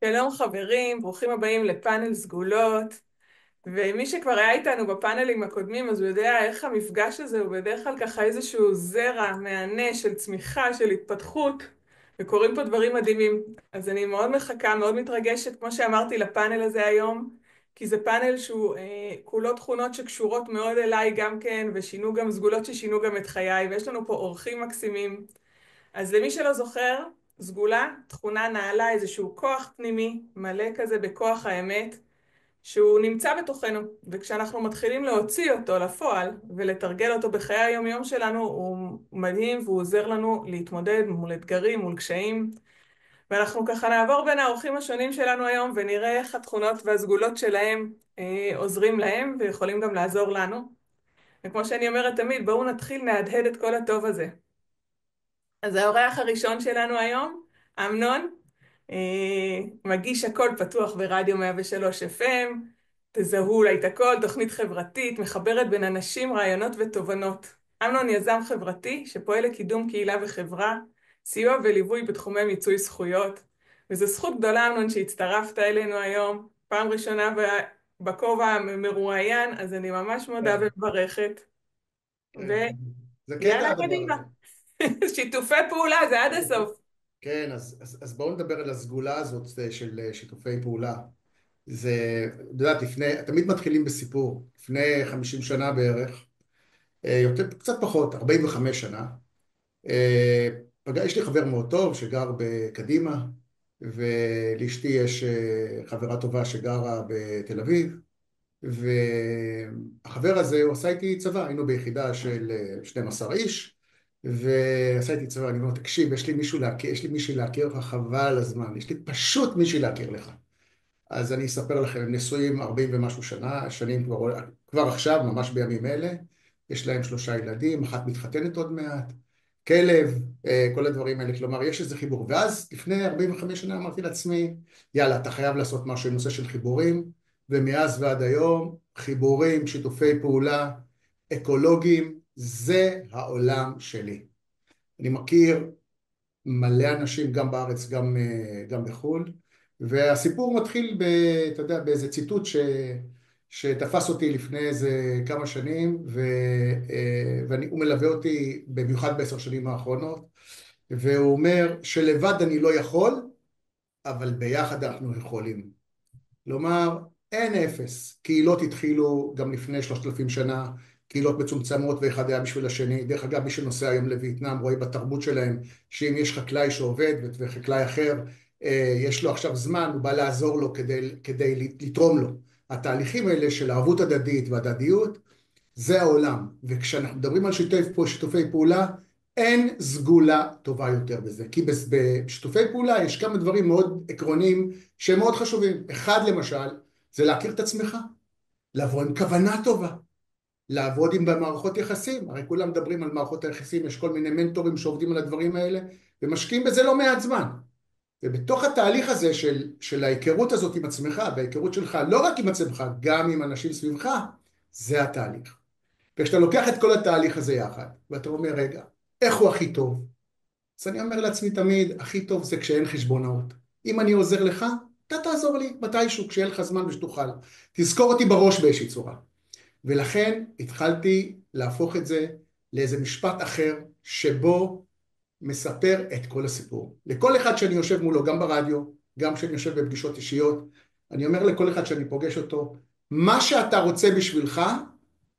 שלום חברים, ברוכים הבאים לפאנל סגולות. ומי שכבר היה איתנו בפאנלים הקודמים, אז הוא יודע איך המפגש הזה הוא בדרך כלל ככה איזשהו זרע מהנה של צמיחה, של התפתחות, וקורים פה דברים מדהימים. אז אני מאוד מחכה, מאוד מתרגשת, כמו שאמרתי, לפאנל הזה היום, כי זה פאנל שהוא כולו תכונות שקשורות מאוד אליי גם כן, ושינו גם סגולות ששינו גם את חיי, ויש לנו פה אורחים מקסימים. אז למי שלא זוכר, סגולה, תכונה נעלה, איזשהו כוח פנימי, מלא כזה בכוח האמת, שהוא נמצא בתוכנו, וכשאנחנו מתחילים להוציא אותו לפועל ולתרגל אותו בחיי היום-יום שלנו, הוא מדהים והוא עוזר לנו להתמודד מול אתגרים, מול קשיים. ואנחנו ככה נעבור בין האורחים השונים שלנו היום ונראה איך התכונות והסגולות שלהם עוזרים להם ויכולים גם לעזור לנו. וכמו שאני אומרת תמיד, בואו נתחיל להדהד את כל הטוב הזה. אז האורח הראשון שלנו היום, אמנון, מגיש הכל פתוח ברדיו 103 FM, תזהו אולי את הכל, תוכנית חברתית, מחברת בין אנשים, רעיונות ותובנות. אמנון יזם חברתי שפועל לקידום קהילה וחברה, סיוע וליווי בתחומי מיצוי זכויות. וזו זכות גדולה, אמנון, שהצטרפת אלינו היום, פעם ראשונה בכובע המרואיין, אז אני ממש מודה כן, ומברכת. כן. זה ויאללה קטע הדבר קדימה, הזה. שיתופי פעולה, זה עד הסוף. כן, אז בואו נדבר על הסגולה הזאת של שיתופי פעולה. זה, את יודעת, תמיד מתחילים בסיפור. לפני 50 שנה בערך, קצת פחות, 45 שנה, יש לי חבר מאוד טוב שגר בקדימה, ולאשתי יש חברה טובה שגרה בתל אביב, והחבר הזה, הוא עשה איתי צבא, היינו ביחידה של 12 איש, ועשה איתי צבא. אני אומר, תקשיב, יש לי מישהי להכיר לך, חבל הזמן, יש לי פשוט מישהי להכיר לך. אז אני אספר לכם, הם נשואים 40 ומשהו שנים כבר עכשיו, ממש בימים אלה, יש להם 3 ילדים, אחת מתחתנת עוד מעט, כלב, כל הדברים האלה, כלומר, יש איזה חיבור. ואז לפני 45 שנה אמרתי לעצמי, יאללה, אתה חייב לעשות משהו עם נושא של חיבורים, ומאז ועד היום, חיבורים, שיתופי פעולה, אקולוגיים, זה העולם שלי. אני מכיר מלא אנשים גם בארץ, גם בחו"ל, והסיפור מתחיל אתה יודע, באיזה ציטוט שתפס אותי לפני איזה כמה שנים, והוא מלווה אותי במיוחד ב10 שנים האחרונות, והוא אומר שלבד אני לא יכול, אבל ביחד אנחנו יכולים. כלומר, אין אפס. קהילות התחילו גם לפני 3,000 שנה, קהילות מצומצמות ואחד היה בשביל השני. דרך אגב, מי שנוסע היום לווייטנאם רואה בתרבות שלהם שאם יש חקלאי שעובד וחקלאי אחר, יש לו עכשיו זמן, הוא בא לעזור לו כדי לתרום לו. התהליכים האלה של ערבות הדדית והדדיות, זה העולם. וכשאנחנו מדברים על שיתופי פעולה, אין סגולה טובה יותר בזה. כי בשיתופי פעולה יש כמה דברים מאוד עקרוניים שהם מאוד חשובים. אחד למשל, זה להכיר את עצמך, לבוא עם כוונה טובה, לעבוד עם במערכות יחסים. הרי כולם מדברים על מערכות היחסים, יש כל מיני מנטורים שעובדים על הדברים האלה, ומשקיעים בזה לא מעט זמן. ובתוך התהליך הזה של ההיכרות הזאת עם עצמך, וההיכרות שלך לא רק עם עצמך, גם עם אנשים סביבך, זה התהליך. וכשאתה לוקח את כל התהליך הזה יחד, ואתה אומר, רגע, איך הוא הכי טוב? אז אני אומר לעצמי תמיד, הכי טוב זה כשאין חשבונאות. אם אני עוזר לך, אתה תעזור לי מתישהו, כשיהיה לך זמן ושתוכל. תזכור אותי בראש באיזושהי צורה. ולכן התחלתי להפוך את זה לאיזה משפט אחר, שבו מספר את כל הסיפור. לכל אחד שאני יושב מולו, גם ברדיו, גם כשאני יושב בפגישות אישיות, אני אומר לכל אחד שאני פוגש אותו, מה שאתה רוצה בשבילך,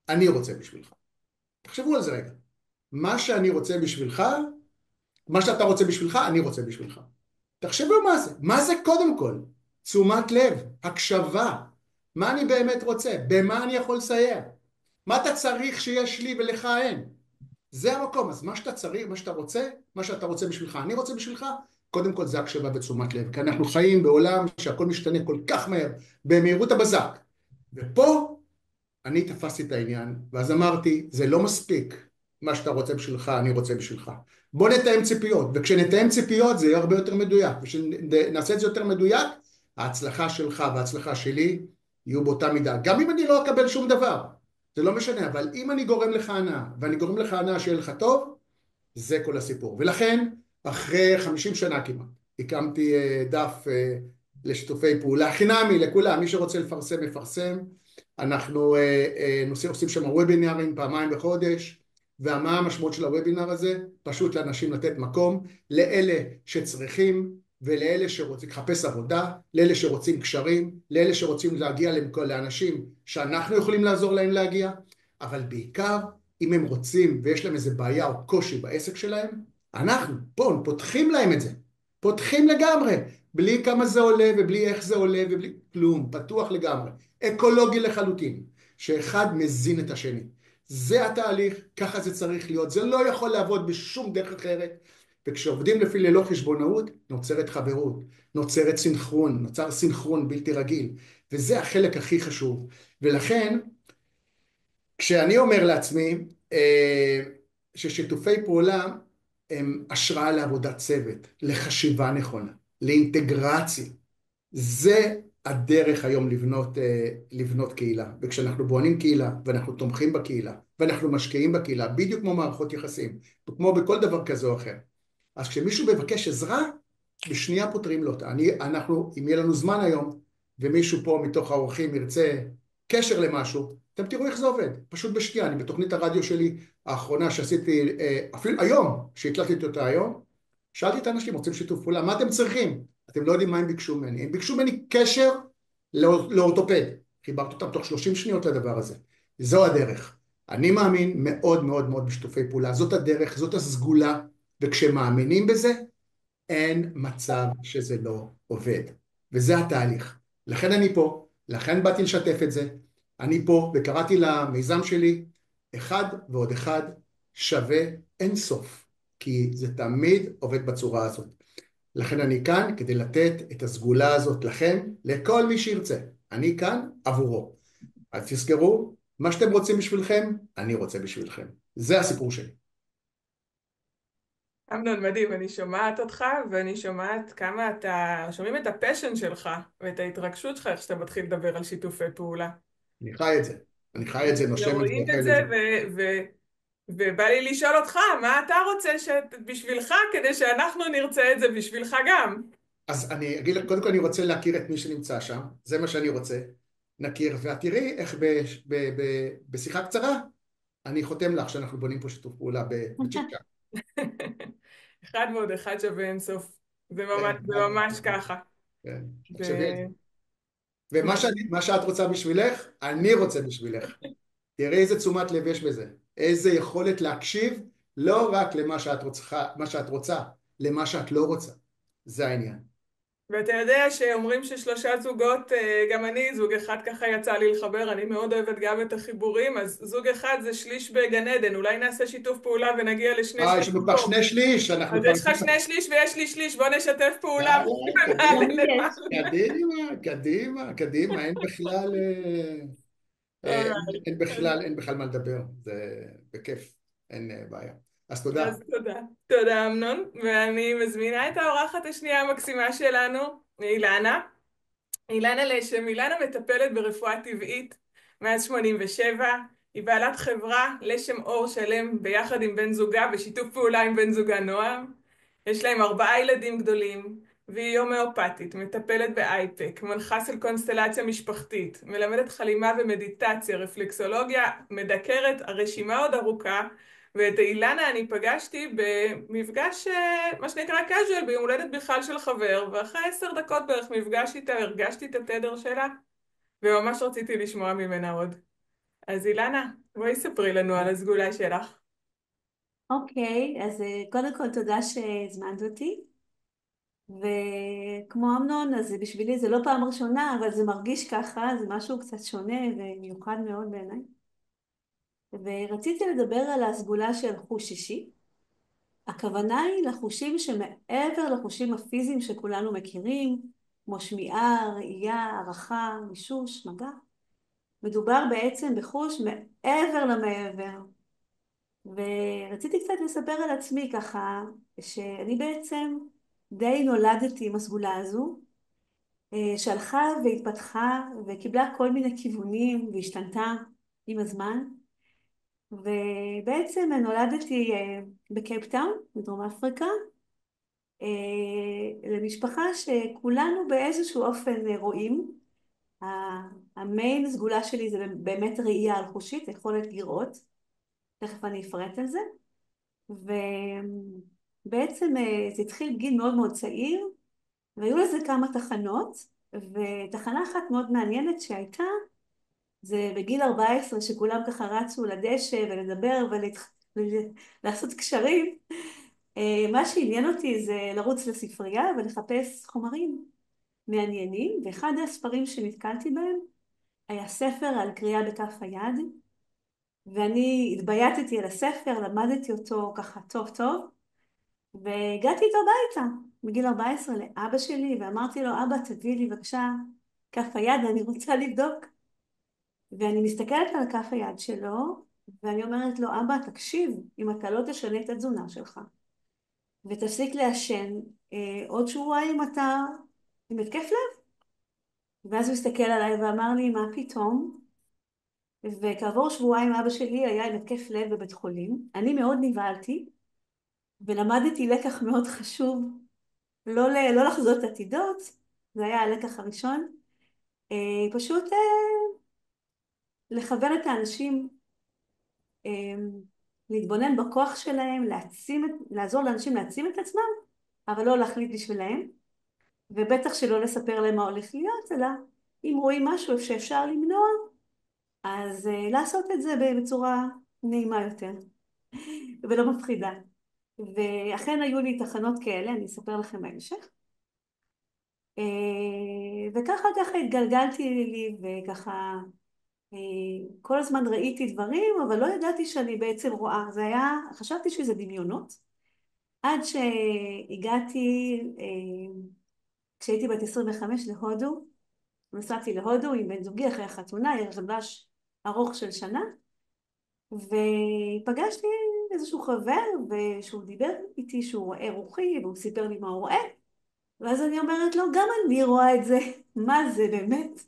אני רוצה בשבילך. תחשבו על זה רגע. מה שאני רוצה בשבילך, מה שאתה רוצה בשבילך, אני רוצה בשבילך. תחשבו מה זה. מה זה קודם כל? תשומת לב, הקשבה. מה אני באמת רוצה? במה אני יכול לסייע? מה אתה צריך שיש לי ולך אין? זה המקום. אז מה שאתה צריך, מה שאתה רוצה, מה שאתה רוצה בשבילך, אני רוצה בשבילך, קודם כל זה הקשבה ותשומת לב. כי אנחנו חיים בעולם שהכל משתנה כל כך מהר, במהירות הבזק. ופה אני תפסתי את העניין, ואז אמרתי, זה לא מספיק מה שאתה רוצה בשבילך, אני רוצה בשבילך. בוא נתאם ציפיות, וכשנתאם ציפיות זה יהיה הרבה יותר מדויק, וכשנעשה את זה יותר מדויק, ההצלחה שלך וההצלחה שלי יהיו באותה מידה. גם אם אני לא אקבל שום דבר, זה לא משנה, אבל אם אני גורם לך הנאה, ואני גורם לך הנאה שיהיה לך טוב, זה כל הסיפור. ולכן, אחרי 50 שנה כמעט, הקמתי דף לשיתופי פעולה, חינמי לכולם, מי שרוצה לפרסם מפרסם. אנחנו עושים שם וובינרים פעמיים בחודש, ומה המשמעות של הוובינר הזה? פשוט לאנשים לתת מקום, לאלה שצריכים ולאלה שרוצים לחפש עבודה, לאלה שרוצים קשרים, לאלה שרוצים להגיע לאנשים שאנחנו יכולים לעזור להם להגיע, אבל בעיקר אם הם רוצים ויש להם איזה בעיה או קושי בעסק שלהם, אנחנו פה פותחים להם את זה, פותחים לגמרי, בלי כמה זה עולה ובלי איך זה עולה ובלי כלום, פתוח לגמרי, אקולוגי לחלוטין, שאחד מזין את השני. זה התהליך, ככה זה צריך להיות, זה לא יכול לעבוד בשום דרך אחרת, וכשעובדים לפי ללא חשבונאות, נוצרת חברות, נוצרת סינכרון, נוצר סינכרון בלתי רגיל, וזה החלק הכי חשוב. ולכן, כשאני אומר לעצמי, ששיתופי פעולה הם השראה לעבודת צוות, לחשיבה נכונה, לאינטגרציה. זה הדרך היום לבנות קהילה. וכשאנחנו בונים קהילה, ואנחנו תומכים בקהילה, ואנחנו משקיעים בקהילה, בדיוק כמו מערכות יחסים, כמו בכל דבר כזה או אחר. אז כשמישהו מבקש עזרה, בשנייה פותרים לו אותה. אם יהיה לנו זמן היום, ומישהו פה מתוך האורחים ירצה קשר למשהו, אתם תראו איך זה עובד. פשוט בשנייה, אני בתוכנית הרדיו שלי האחרונה שעשיתי, אפילו היום, שהקלטתי אותה היום, שאלתי את האנשים, רוצים שיתוף פעולה, מה אתם צריכים? אתם לא יודעים מה הם ביקשו ממני. הם ביקשו ממני קשר לאורתופד. חיברתי אותם תוך 30 שניות לדבר הזה. זו הדרך. אני מאמין מאוד מאוד מאוד בשיתופי פעולה. זאת הדרך, זאת הסגולה, וכשמאמינים בזה, אין מצב שזה לא עובד. וזה התהליך. לכן אני פה, לכן באתי לשתף את זה. אני פה וקראתי למיזם שלי, אחד ועוד אחד שווה אין סוף. כי זה תמיד עובד בצורה הזאת. לכן אני כאן כדי לתת את הסגולה הזאת לכם, לכל מי שירצה. אני כאן עבורו. אז תזכרו, מה שאתם רוצים בשבילכם, אני רוצה בשבילכם. זה הסיפור שלי. אמנון, מדהים, אני שומעת אותך ואני שומעת כמה שומעים את הפשן שלך ואת ההתרגשות שלך איך שאתה מתחיל לדבר על שיתופי פעולה. אני חי את זה. אני חי את זה, נושם את זה, רואים את אוכל את זה זה. ובא לי לשאול אותך, מה אתה רוצה בשבילך כדי שאנחנו נרצה את זה בשבילך גם? אז אני אגיד לך, קודם כל אני רוצה להכיר את מי שנמצא שם, זה מה שאני רוצה. נכיר, ואת תראי איך בשיחה קצרה, אני חותם לך שאנחנו בונים פה שיתוף פעולה בצ'יק צ'אק. אחד ועוד אחד שווה אינסוף. כן, זה ממש ככה. כן, תחשבי על זה. ו... מה שאת רוצה בשבילך, אני רוצה בשבילך. תראי איזה תשומת לב יש בזה, איזה יכולת להקשיב, לא רק למה שאת רוצה, למה שאת לא רוצה. זה העניין. ואתה יודע שאומרים ששלושה זוגות, גם אני, זוג אחד ככה יצא לי לחבר, אני מאוד אוהבת גם את החיבורים, אז זוג אחד זה שליש בגן עדן, אולי נעשה שיתוף פעולה ונגיע לשני יש שליש לנו כבר פה. שני שליש, אנחנו אז כבר... יש לך שני שליש ויש לי שליש, בוא נשתף פעולה יאללה, ונעלה קדימה, גם לי יש. למעלה. קדימה, קדימה, קדימה, אין בכלל, אוקיי. אין בכלל מה לדבר, זה בכיף, אין בעיה. אז תודה. אז תודה. תודה אמנון, ואני מזמינה את האורחת השנייה המקסימה שלנו, אילנה. אילנה לשם, אילנה מטפלת ברפואה טבעית מאז 87, היא בעלת חברה לשם אור שלם ביחד עם בן זוגה, בשיתוף פעולה עם בן זוגה נועם. יש להם 4 ילדים גדולים, והיא הומאופתית, מטפלת באייפק, מנחה של קונסטלציה משפחתית, מלמדת חלימה ומדיטציה, רפלקסולוגיה, מדקרת, הרשימה עוד ארוכה, ואת אילנה אני פגשתי במפגש, מה שנקרא casual, ביום הולדת בכלל של חבר, ואחרי 10 דקות בערך מפגש איתה, הרגשתי את התדר שלה, וממש רציתי לשמוע ממנה עוד. אז אילנה, בואי ספרי לנו על הסגולה שלך. אוקיי, אז קודם כל תודה שהזמנת אותי. וכמו אמנון, אז בשבילי זה לא פעם ראשונה, אבל זה מרגיש ככה, זה משהו קצת שונה ומיוחד מאוד בעיניי. ורציתי לדבר על הסגולה של חוש שישי. הכוונה היא לחושים שמעבר לחושים הפיזיים שכולנו מכירים, כמו שמיעה, ראייה, הערכה, מישוש, מגע. מדובר בעצם בחוש מעבר למעבר. ורציתי קצת לספר על עצמי ככה, שאני בעצם די נולדתי עם הסגולה הזו, שהלכה והתפתחה וקיבלה כל מיני כיוונים והשתנתה עם הזמן. ובעצם נולדתי בקייפטאון, בדרום אפריקה, למשפחה שכולנו באיזשהו אופן רואים. המיין סגולה שלי זה באמת ראייה על חושית, יכולת לראות, תכף אני אפרט על זה, ובעצם זה התחיל בגיל מאוד מאוד צעיר, והיו לזה כמה תחנות, ותחנה אחת מאוד מעניינת שהייתה, זה בגיל 14 שכולם ככה רצו לדשא ולדבר ולעשות קשרים. מה שעניין אותי זה לרוץ לספרייה ולחפש חומרים מעניינים, ואחד הספרים שנתקלתי בהם היה ספר על קריאה בכף היד, ואני התבייתתי על הספר, למדתי אותו ככה טוב טוב, והגעתי איתו הביתה בגיל 14 לאבא שלי, ואמרתי לו, אבא תביא לי בבקשה כף היד, אני רוצה לבדוק. ואני מסתכלת על כף היד שלו, ואני אומרת לו, אבא תקשיב, אם אתה לא תשנה את התזונה שלך, ותפסיק לעשן, עוד שבועיים אתה עם התקף לב. ואז הוא הסתכל עליי ואמר לי, מה פתאום? וכעבור שבועיים אבא שלי היה עם התקף לב בבית חולים. אני מאוד נבהלתי, ולמדתי לקח מאוד חשוב, לא לחזות עתידות, זה היה הלקח הראשון, פשוט לכוון את האנשים, להתבונן בכוח שלהם, לעזור לאנשים להעצים את עצמם, אבל לא להחליט בשבילהם, ובטח שלא לספר להם מה הולך להיות, אלא אם רואים משהו שאפשר למנוע, אז לעשות את זה בצורה נעימה יותר, ולא מפחידה. ואכן היו לי תחנות כאלה, אני אספר לכם בהמשך. וככה התגלגלתי לי, וככה כל הזמן ראיתי דברים, אבל לא ידעתי שאני בעצם רואה. זה היה, חשבתי שזה דמיונות, עד שהגעתי, כשהייתי בת 25 להודו, נסעתי להודו עם בן זוגי אחרי החתונה, היה חדש ארוך של שנה, ופגשתי איזשהו חבר, ושהוא דיבר איתי שהוא רואה רוחי, והוא סיפר לי מה הוא רואה, ואז אני אומרת לו, גם אני רואה את זה, מה זה באמת?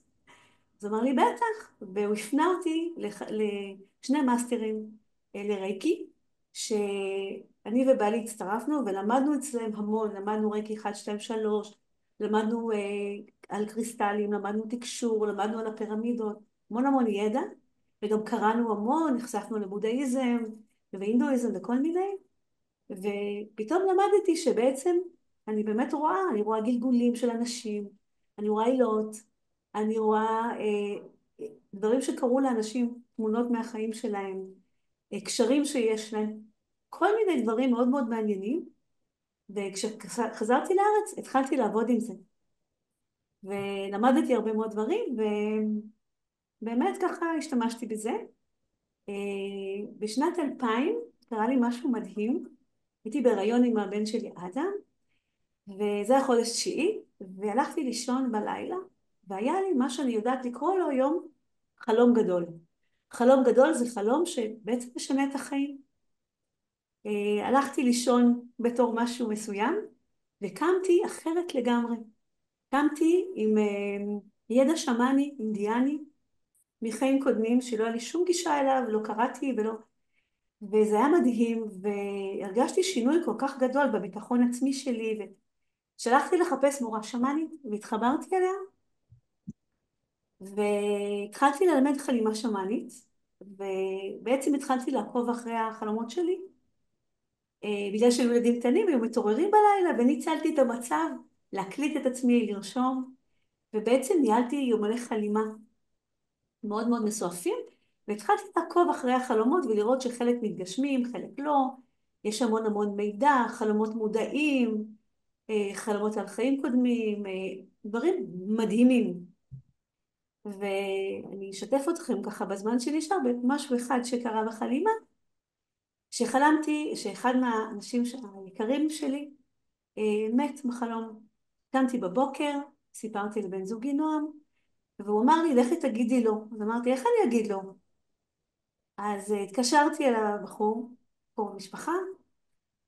אז אמר לי, בטח, והוא הפנה אותי לשני מאסטרים לרייקי, שאני ובעלי הצטרפנו ולמדנו אצלם המון, למדנו רייקי 1, 2, 3, למדנו על קריסטלים, למדנו תקשור, למדנו על הפירמידות, המון המון ידע, וגם קראנו המון, נחשפנו לבודהיזם והינדואיזם וכל מיני, ופתאום למדתי שבעצם אני באמת רואה, אני רואה גלגולים של אנשים, אני רואה עילות, אני רואה דברים שקרו לאנשים, תמונות מהחיים שלהם, קשרים שיש להם, כל מיני דברים מאוד מאוד מעניינים, וכשחזרתי לארץ התחלתי לעבוד עם זה, ולמדתי הרבה מאוד דברים, ובאמת ככה השתמשתי בזה. בשנת 2000 קרה לי משהו מדהים, הייתי בהיריון עם הבן שלי אדם, וזה היה חודש תשיעי, והלכתי לישון בלילה, והיה לי מה שאני יודעת לקרוא לו היום חלום גדול. חלום גדול זה חלום שבעצם משנה את החיים. הלכתי לישון בתור משהו מסוים, וקמתי אחרת לגמרי. קמתי עם ידע שמאני, אינדיאני, מחיים קודמים שלא היה לי שום גישה אליו, לא קראתי וזה היה מדהים, והרגשתי שינוי כל כך גדול בביטחון עצמי שלי, ושלחתי לחפש מורה שמאנית, והתחברתי אליה, והתחלתי ללמד חלימה שמאנית, ובעצם התחלתי לעקוב אחרי החלומות שלי, בגלל שהיו ילדים קטנים, היו מתעוררים בלילה, וניצלתי את המצב להקליט את עצמי, לרשום, ובעצם ניהלתי יומני חלימה מאוד מאוד מסועפים, והתחלתי לעקוב אחרי החלומות ולראות שחלק מתגשמים, חלק לא, יש המון המון מידע, חלומות מודעים, חלומות על חיים קודמים, דברים מדהימים. ואני אשתף אתכם ככה בזמן שנשאר במשהו אחד שקרה בחלימה, שחלמתי שאחד מהאנשים היקרים שלי מת בחלום. קמתי בבוקר, סיפרתי לבן זוגי נועם, והוא אמר לי, לכי תגידי לו. אז אמרתי, איך אני אגיד לו? אז התקשרתי אל הבחור, בחור משפחה,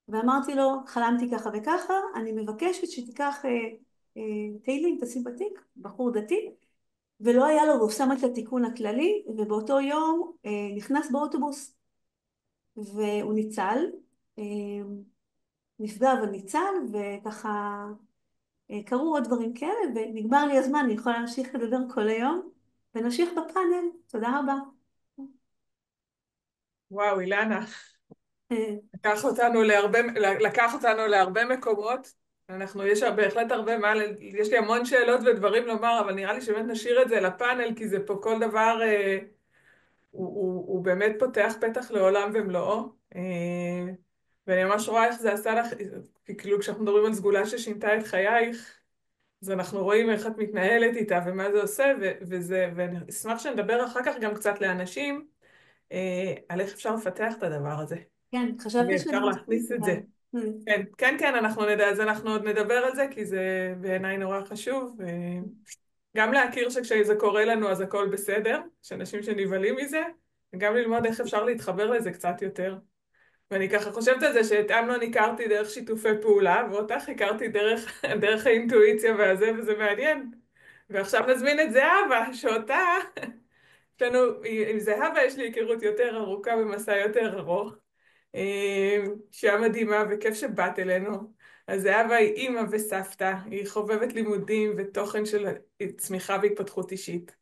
ואמרתי לו, חלמתי ככה וככה, אני מבקשת שתיקח תהילים, תשים בתיק, בחור דתי, ולא היה לו, והוא שם את התיקון הכללי, ובאותו יום נכנס באוטובוס, והוא ניצל, נפגע וניצל, וככה קרו עוד דברים כאלה, ונגמר לי הזמן, אני יכולה להמשיך לדבר כל היום, ונמשיך בפאנל. תודה רבה. וואו, אילנה, אה, לקח אותנו להרבה מקומות. יש בהחלט הרבה יש לי המון שאלות ודברים לומר, אבל נראה לי שבאמת נשאיר את זה לפאנל, כי זה פה כל דבר, הוא באמת פותח פתח לעולם ומלואו. ואני ממש רואה איך זה עשה לך, כי כאילו כשאנחנו מדברים על סגולה ששינתה את חייך, אז אנחנו רואים איך את מתנהלת איתה ומה זה עושה, ואני אשמח שנדבר אחר כך גם קצת לאנשים, על איך אפשר לפתח את הדבר הזה. כן, חשבתי ואפשר שאני מספיק, להכניס את אבל... זה. כן, כן, כן, אנחנו נדע, אז אנחנו עוד נדבר על זה, כי זה בעיניי נורא חשוב. גם להכיר שכשזה קורה לנו אז הכל בסדר, שאנשים שנבהלים מזה, וגם ללמוד איך אפשר להתחבר לזה קצת יותר. ואני ככה חושבת על זה שאת אמנון הכרתי דרך שיתופי פעולה, ואותך הכרתי דרך האינטואיציה והזה, וזה מעניין. ועכשיו נזמין את זהבה, שאותה, יש לנו, עם זהבה יש לי היכרות יותר ארוכה ומסע יותר ארוך. שהיה מדהימה וכיף שבאת אלינו. אז זהבה היא אימא וסבתא, היא חובבת לימודים ותוכן של צמיחה והתפתחות אישית.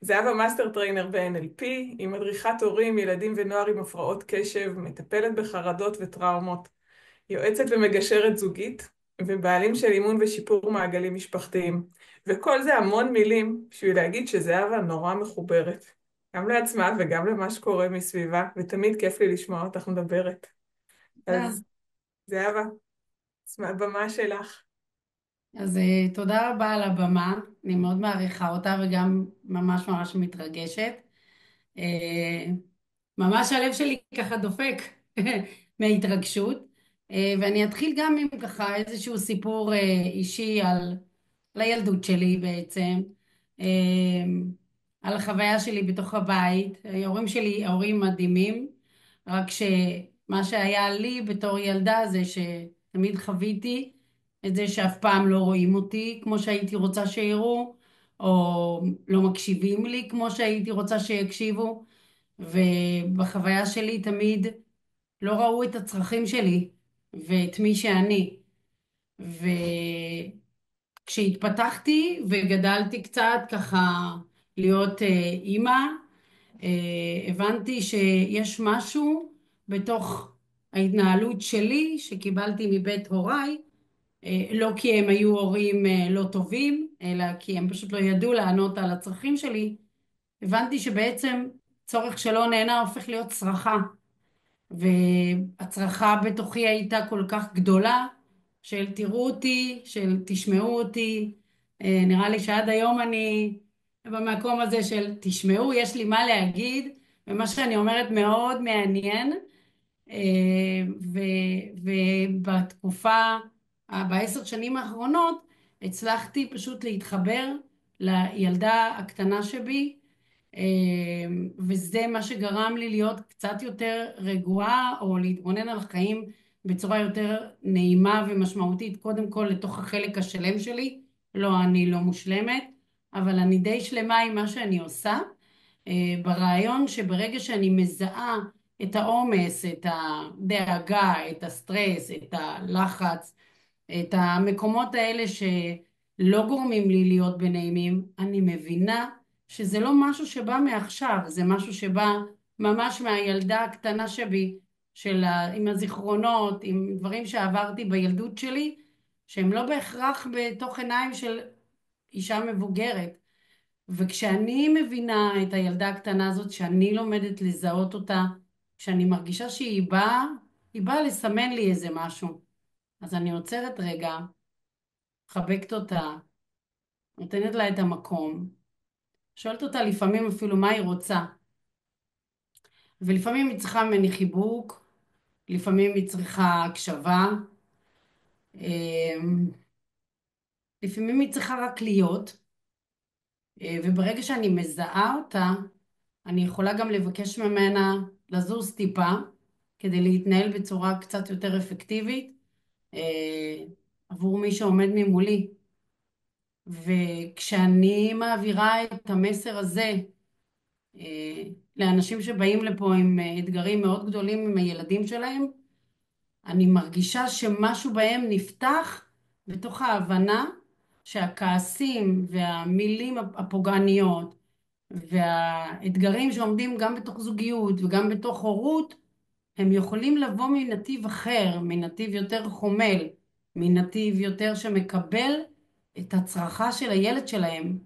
זהבה מאסטר טריינר ב-NLP, היא מדריכת הורים, ילדים ונוער עם הפרעות קשב, מטפלת בחרדות וטראומות, יועצת ומגשרת זוגית, ובעלים של אימון ושיפור מעגלים משפחתיים. וכל זה המון מילים בשביל להגיד שזהבה נורא מחוברת. גם לעצמה וגם למה שקורה מסביבה, ותמיד כיף לי לשמוע אותך מדברת. תודה. אז זהבה, הבמה שלך. אז תודה רבה על הבמה, אני מאוד מעריכה אותה וגם ממש ממש מתרגשת. אה, ממש הלב שלי ככה דופק מההתרגשות. ואני אתחיל גם עם ככה איזשהו סיפור אישי על הילדות שלי בעצם, אה, על החוויה שלי בתוך הבית. ההורים שלי הורים מדהימים, רק שמה שהיה לי בתור ילדה זה שתמיד חוויתי את זה שאף פעם לא רואים אותי כמו שהייתי רוצה שיראו, או לא מקשיבים לי כמו שהייתי רוצה שיקשיבו. ובחוויה שלי תמיד לא ראו את הצרכים שלי ואת מי שאני. וכשהתפתחתי וגדלתי קצת ככה להיות אימא, הבנתי שיש משהו בתוך ההתנהלות שלי שקיבלתי מבית הוריי, לא כי הם היו הורים לא טובים, אלא כי הם פשוט לא ידעו לענות על הצרכים שלי. הבנתי שבעצם צורך שלא נהנה הופך להיות צרכה, והצרכה בתוכי הייתה כל כך גדולה של תראו אותי, של תשמעו אותי. נראה לי שעד היום אני במקום הזה של תשמעו, יש לי מה להגיד, ומה שאני אומרת מאוד מעניין. ובתקופה, ב10 שנים האחרונות, הצלחתי פשוט להתחבר לילדה הקטנה שבי, וזה מה שגרם לי להיות קצת יותר רגועה, או להתבונן על החיים בצורה יותר נעימה ומשמעותית, קודם כל לתוך החלק השלם שלי. לא, אני לא מושלמת, אבל אני די שלמה עם מה שאני עושה, ברעיון שברגע שאני מזהה את העומס, את הדאגה, את הסטרס, את הלחץ, את המקומות האלה שלא גורמים לי להיות בנעימים, אני מבינה שזה לא משהו שבא מעכשיו, זה משהו שבא ממש מהילדה הקטנה שבי, עם הזיכרונות, עם דברים שעברתי בילדות שלי, שהם לא בהכרח בתוך עיניים של אישה מבוגרת. וכשאני מבינה את הילדה הקטנה הזאת, שאני לומדת לזהות אותה, כשאני מרגישה היא באה לסמן לי איזה משהו. אז אני עוצרת רגע, מחבקת אותה, נותנת לה את המקום, שואלת אותה לפעמים אפילו מה היא רוצה. ולפעמים היא צריכה ממני חיבוק, לפעמים היא צריכה הקשבה, אמ, לפעמים היא צריכה רק להיות. וברגע שאני מזהה אותה, אני יכולה גם לבקש ממנה לזוז טיפה, כדי להתנהל בצורה קצת יותר אפקטיבית עבור מי שעומד ממולי. וכשאני מעבירה את המסר הזה לאנשים שבאים לפה עם אתגרים מאוד גדולים עם הילדים שלהם, אני מרגישה שמשהו בהם נפתח בתוך ההבנה שהכעסים והמילים הפוגעניות והאתגרים שעומדים גם בתוך זוגיות וגם בתוך הורות, הם יכולים לבוא מנתיב אחר, מנתיב יותר חומל, מנתיב יותר שמקבל את הצרכה של הילד שלהם,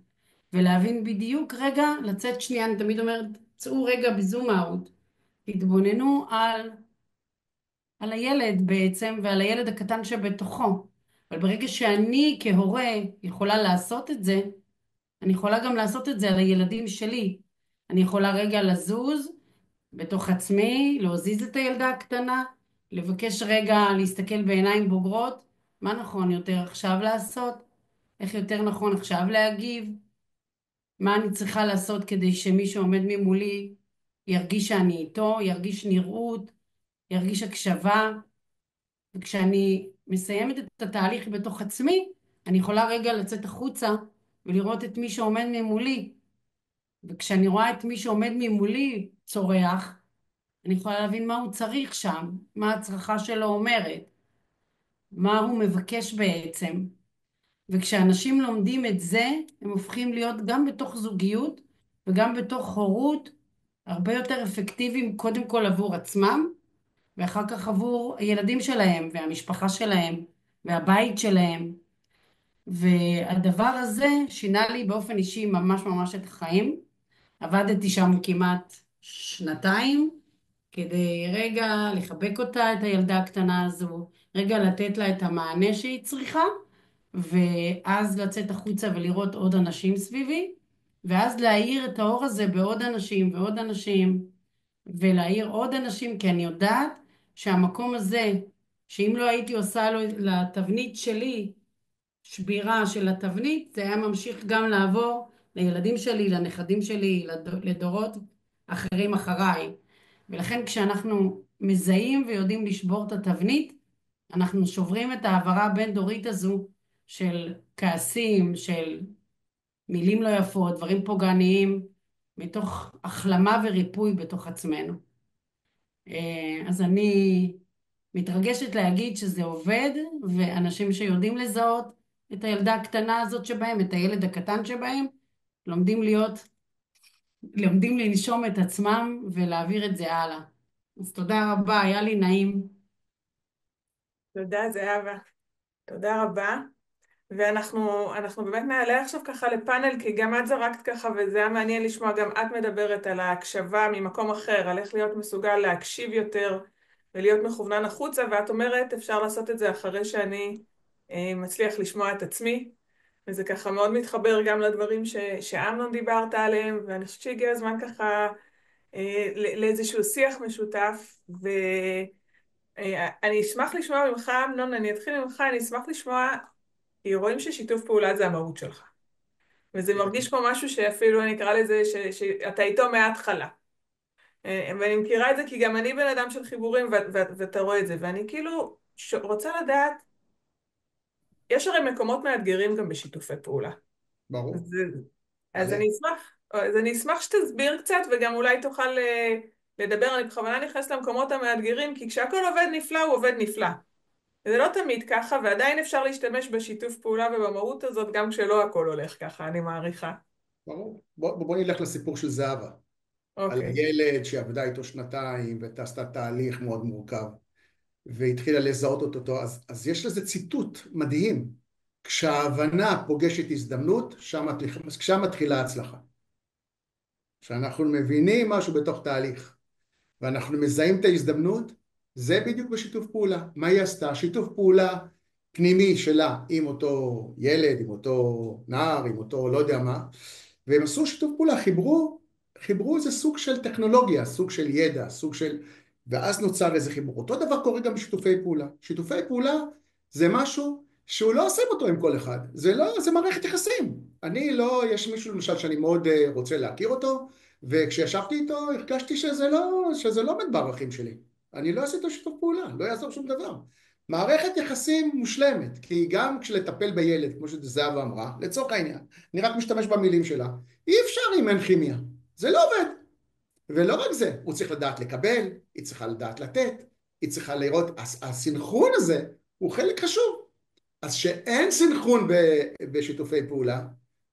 ולהבין בדיוק, רגע, לצאת שנייה, אני תמיד אומרת, צאו רגע בזום אאוט, תתבוננו על הילד בעצם, ועל הילד הקטן שבתוכו. אבל ברגע שאני כהורה יכולה לעשות את זה, אני יכולה גם לעשות את זה על הילדים שלי. אני יכולה רגע לזוז בתוך עצמי, להזיז את הילדה הקטנה, לבקש רגע להסתכל בעיניים בוגרות, מה נכון יותר עכשיו לעשות? איך יותר נכון עכשיו להגיב? מה אני צריכה לעשות כדי שמי שעומד ממולי ירגיש שאני איתו, ירגיש נראות, ירגיש הקשבה? וכשאני מסיימת את התהליך בתוך עצמי, אני יכולה רגע לצאת החוצה ולראות את מי שעומד ממולי. וכשאני רואה את מי שעומד ממולי צורח, אני יכולה להבין מה הוא צריך שם, מה הצרכה שלו אומרת, מה הוא מבקש בעצם. וכשאנשים לומדים את זה, הם הופכים להיות גם בתוך זוגיות וגם בתוך הורות הרבה יותר אפקטיביים, קודם כל עבור עצמם, ואחר כך עבור הילדים שלהם והמשפחה שלהם והבית שלהם. והדבר הזה שינה לי באופן אישי ממש ממש את החיים. עבדתי שם כמעט שנתיים, כדי רגע לחבק אותה, את הילדה הקטנה הזו, רגע לתת לה את המענה שהיא צריכה, ואז לצאת החוצה ולראות עוד אנשים סביבי, ואז להאיר את האור הזה בעוד אנשים ועוד אנשים, ולהאיר עוד אנשים, כי אני יודעת שהמקום הזה, שאם לא הייתי עושה לו לתבנית שלי, שבירה של התבנית, זה היה ממשיך גם לעבור לילדים שלי, לנכדים שלי, לדורות אחרים אחריי. ולכן כשאנחנו מזהים ויודעים לשבור את התבנית, אנחנו שוברים את העברה הבין-דורית הזו של כעסים, של מילים לא יפות, דברים פוגעניים, מתוך החלמה וריפוי בתוך עצמנו. אז אני מתרגשת להגיד שזה עובד, ואנשים שיודעים לזהות את הילדה הקטנה הזאת שבהם, את הילד הקטן שבהם, לומדים לנשום את עצמם ולהעביר את זה הלאה. אז תודה רבה, היה לי נעים. תודה, זהבה. תודה רבה. ואנחנו באמת נעלה עכשיו ככה לפאנל, כי גם את זרקת ככה, וזה היה מעניין לשמוע, גם את מדברת על ההקשבה ממקום אחר, על איך להיות מסוגל להקשיב יותר ולהיות מכוונן החוצה, ואת אומרת, אפשר לעשות את זה אחרי שאני מצליח לשמוע את עצמי, וזה ככה מאוד מתחבר גם לדברים שאמנון דיברת עליהם, ואני חושבת שהגיע הזמן ככה לאיזשהו שיח משותף, ואני אשמח לשמוע ממך, אמנון, אני אתחיל ממך, אני אשמח לשמוע, כי רואים ששיתוף פעולה זה המהות שלך. וזה מרגיש כמו משהו שאפילו אני אקרא לזה שאתה איתו מההתחלה. ואני מכירה את זה כי גם אני בן אדם של חיבורים ואתה רואה את זה. ואני כאילו רוצה לדעת, יש הרי מקומות מאתגרים גם בשיתופי פעולה. ברור. אז אני אשמח שתסביר קצת וגם אולי תוכל לדבר. אני בכוונה נכנס למקומות המאתגרים, כי כשהכל עובד נפלא הוא עובד נפלא. זה לא תמיד ככה, ועדיין אפשר להשתמש בשיתוף פעולה ובמהות הזאת, גם כשלא הכל הולך ככה, אני מעריכה. ברור. בוא נלך לסיפור של זהבה. על הילד שעבדה איתו שנתיים, ועשתה תהליך מאוד מורכב, והתחילה לזהות אותו. אז יש לזה ציטוט מדהים. כשההבנה פוגשת הזדמנות, שם מתחילה ההצלחה. כשאנחנו מבינים משהו בתוך תהליך, ואנחנו מזהים את ההזדמנות, זה בדיוק בשיתוף פעולה. מה היא עשתה? שיתוף פעולה פנימי שלה עם אותו ילד, עם אותו נער, עם אותו לא יודע מה, והם עשו שיתוף פעולה, חיברו איזה סוג של טכנולוגיה, סוג של ידע, סוג של... ואז נוצר איזה חיבור. אותו דבר קורה גם בשיתופי פעולה. שיתופי פעולה זה משהו שהוא לא עושה אותו עם כל אחד. זה מערכת יחסים. יש מישהו למשל שאני מאוד רוצה להכיר אותו, וכשישבתי איתו הרגשתי שזה לא עומד בערכים שלי. אני לא אעשה איתו שיתוף פעולה, לא יעזור שום דבר. מערכת יחסים מושלמת, כי גם כשלטפל בילד, כמו שזהבה אמרה, לצורך העניין, אני רק משתמש במילים שלה, אי אפשר אם אין כימיה. זה לא עובד. ולא רק זה, הוא צריך לדעת לקבל, היא צריכה לדעת לתת, היא צריכה לראות, הסנכרון הזה הוא חלק חשוב. אז שאין סנכרון בשיתופי פעולה,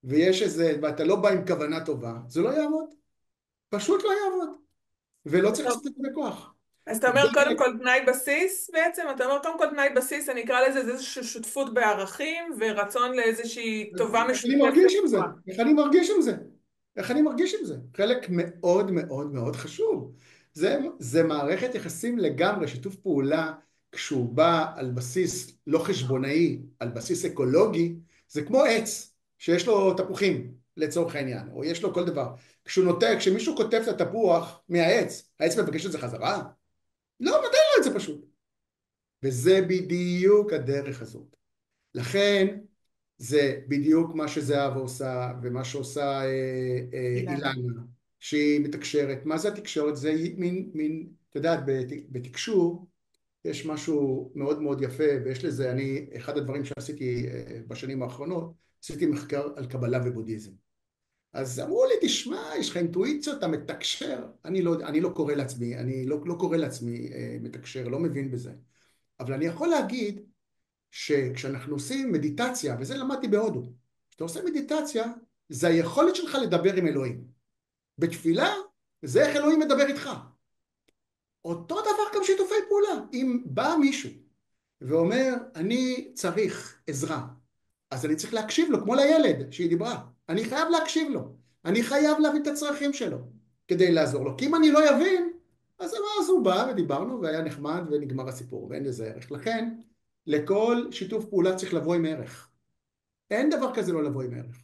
ויש איזה, ואתה לא בא עם כוונה טובה, זה לא יעבוד. פשוט לא יעבוד. ולא צריך לעשות את זה בכוח. אז אתה אומר קודם כל תנאי בסיס בעצם, אתה אומר קודם כל תנאי בסיס, אני אקרא לזה איזושהי שותפות בערכים ורצון לאיזושהי טובה איך אני משותפת. מרגיש עם זה? איך אני מרגיש עם זה? איך אני מרגיש עם זה? חלק מאוד מאוד מאוד חשוב. זה מערכת יחסים לגמרי, שיתוף פעולה, כשהוא בא על בסיס לא חשבונאי, על בסיס אקולוגי, זה כמו עץ שיש לו תפוחים לצורך העניין, או יש לו כל דבר. כשמישהו כותב את התפוח מהעץ, העץ מבקש את זה חזרה? לא, נותן לו את זה פשוט. וזה בדיוק הדרך הזאת. לכן, זה בדיוק מה שזהבה עושה, ומה שעושה אילנה, שהיא מתקשרת. מה זה התקשורת? זה מין, אתה יודעת, בתקשור, יש משהו מאוד מאוד יפה, ויש לזה, אחד הדברים שעשיתי בשנים האחרונות, עשיתי מחקר על קבלה ובודהיזם. אז אמרו לי, תשמע, יש לך אינטואיציות, אתה מתקשר. אני לא קורא לעצמי, אני לא קורא לעצמי מתקשר, לא מבין בזה. אבל אני יכול להגיד, שכשאנחנו עושים מדיטציה, וזה למדתי בהודו, כשאתה עושה מדיטציה, זה היכולת שלך לדבר עם אלוהים. בתפילה, זה איך אלוהים מדבר איתך. אותו דבר גם שיתופי פעולה. אם בא מישהו ואומר, אני צריך עזרה, אז אני צריך להקשיב לו, כמו לילד שהיא דיברה. אני חייב להקשיב לו. אני חייב להבין את הצרכים שלו, כדי לעזור לו. כי אם אני לא אבין, אז הוא בא ודיברנו, והיה נחמד ונגמר הסיפור, ואין לזה ערך. לכן, לכל שיתוף פעולה צריך לבוא עם ערך. אין דבר כזה לא לבוא עם ערך.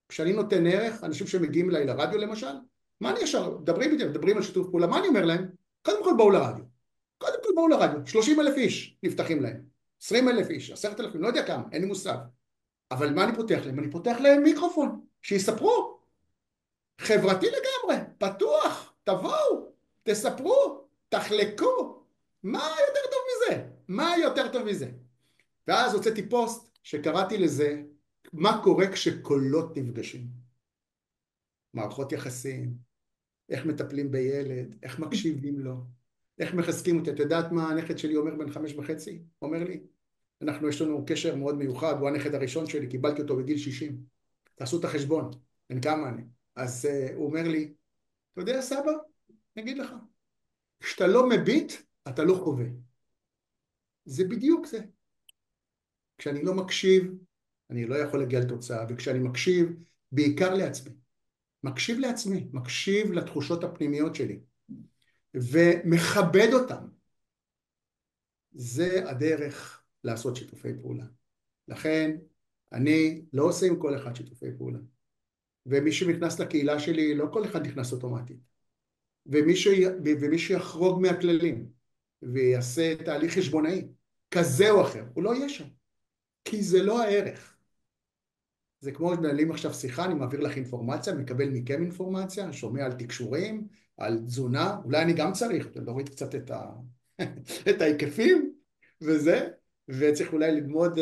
כשאני נותן ערך, אנשים שמגיעים אליי לרדיו למשל, מה אני ישר, מדברים על שיתוף פעולה, מה אני אומר להם? קודם כל בואו לרדיו. קודם כל בואו לרדיו. 30,000 איש נפתחים להם. 20,000 איש, 10,000, לא יודע כמה, אין לי מושג. אבל מה אני פותח להם? אני פותח להם מיקרופון, שיספרו. חברתי לגמרי, פתוח, תבואו, תספרו, תחלקו. מה יותר טוב מזה? מה יותר טוב מזה? ואז הוצאתי פוסט שקראתי לזה, מה קורה כשקולות נפגשים. מערכות יחסים, איך מטפלים בילד, איך מקשיבים לו, איך מחזקים אותי. את יודעת מה הנכד שלי אומר בן 5.5? אומר לי, יש לנו קשר מאוד מיוחד, הוא הנכד הראשון שלי, קיבלתי אותו בגיל 60. תעשו את החשבון, בן כמה אני. אז הוא אומר לי, אתה יודע סבא, אני אגיד לך, כשאתה לא מביט, אתה לא חווה. זה בדיוק זה. כשאני לא מקשיב, אני לא יכול להגיע לתוצאה, וכשאני מקשיב, בעיקר לעצמי, מקשיב לתחושות הפנימיות שלי, ומכבד אותם, זה הדרך לעשות שיתופי פעולה. לכן, אני לא עושה עם כל אחד שיתופי פעולה. ומי שנכנס לקהילה שלי, לא כל אחד נכנס אוטומטית. ומי שיחרוג מהכללים, ויעשה תהליך חשבונאי, כזה או אחר, הוא לא יהיה שם. כי זה לא הערך. זה כמו שמנהלים עכשיו שיחה, אני מעביר לך אינפורמציה, מקבל מכם אינפורמציה, שומע על תקשורים, על תזונה, אולי אני גם צריך להוריד קצת את ההיקפים וזה, וצריך אולי ללמוד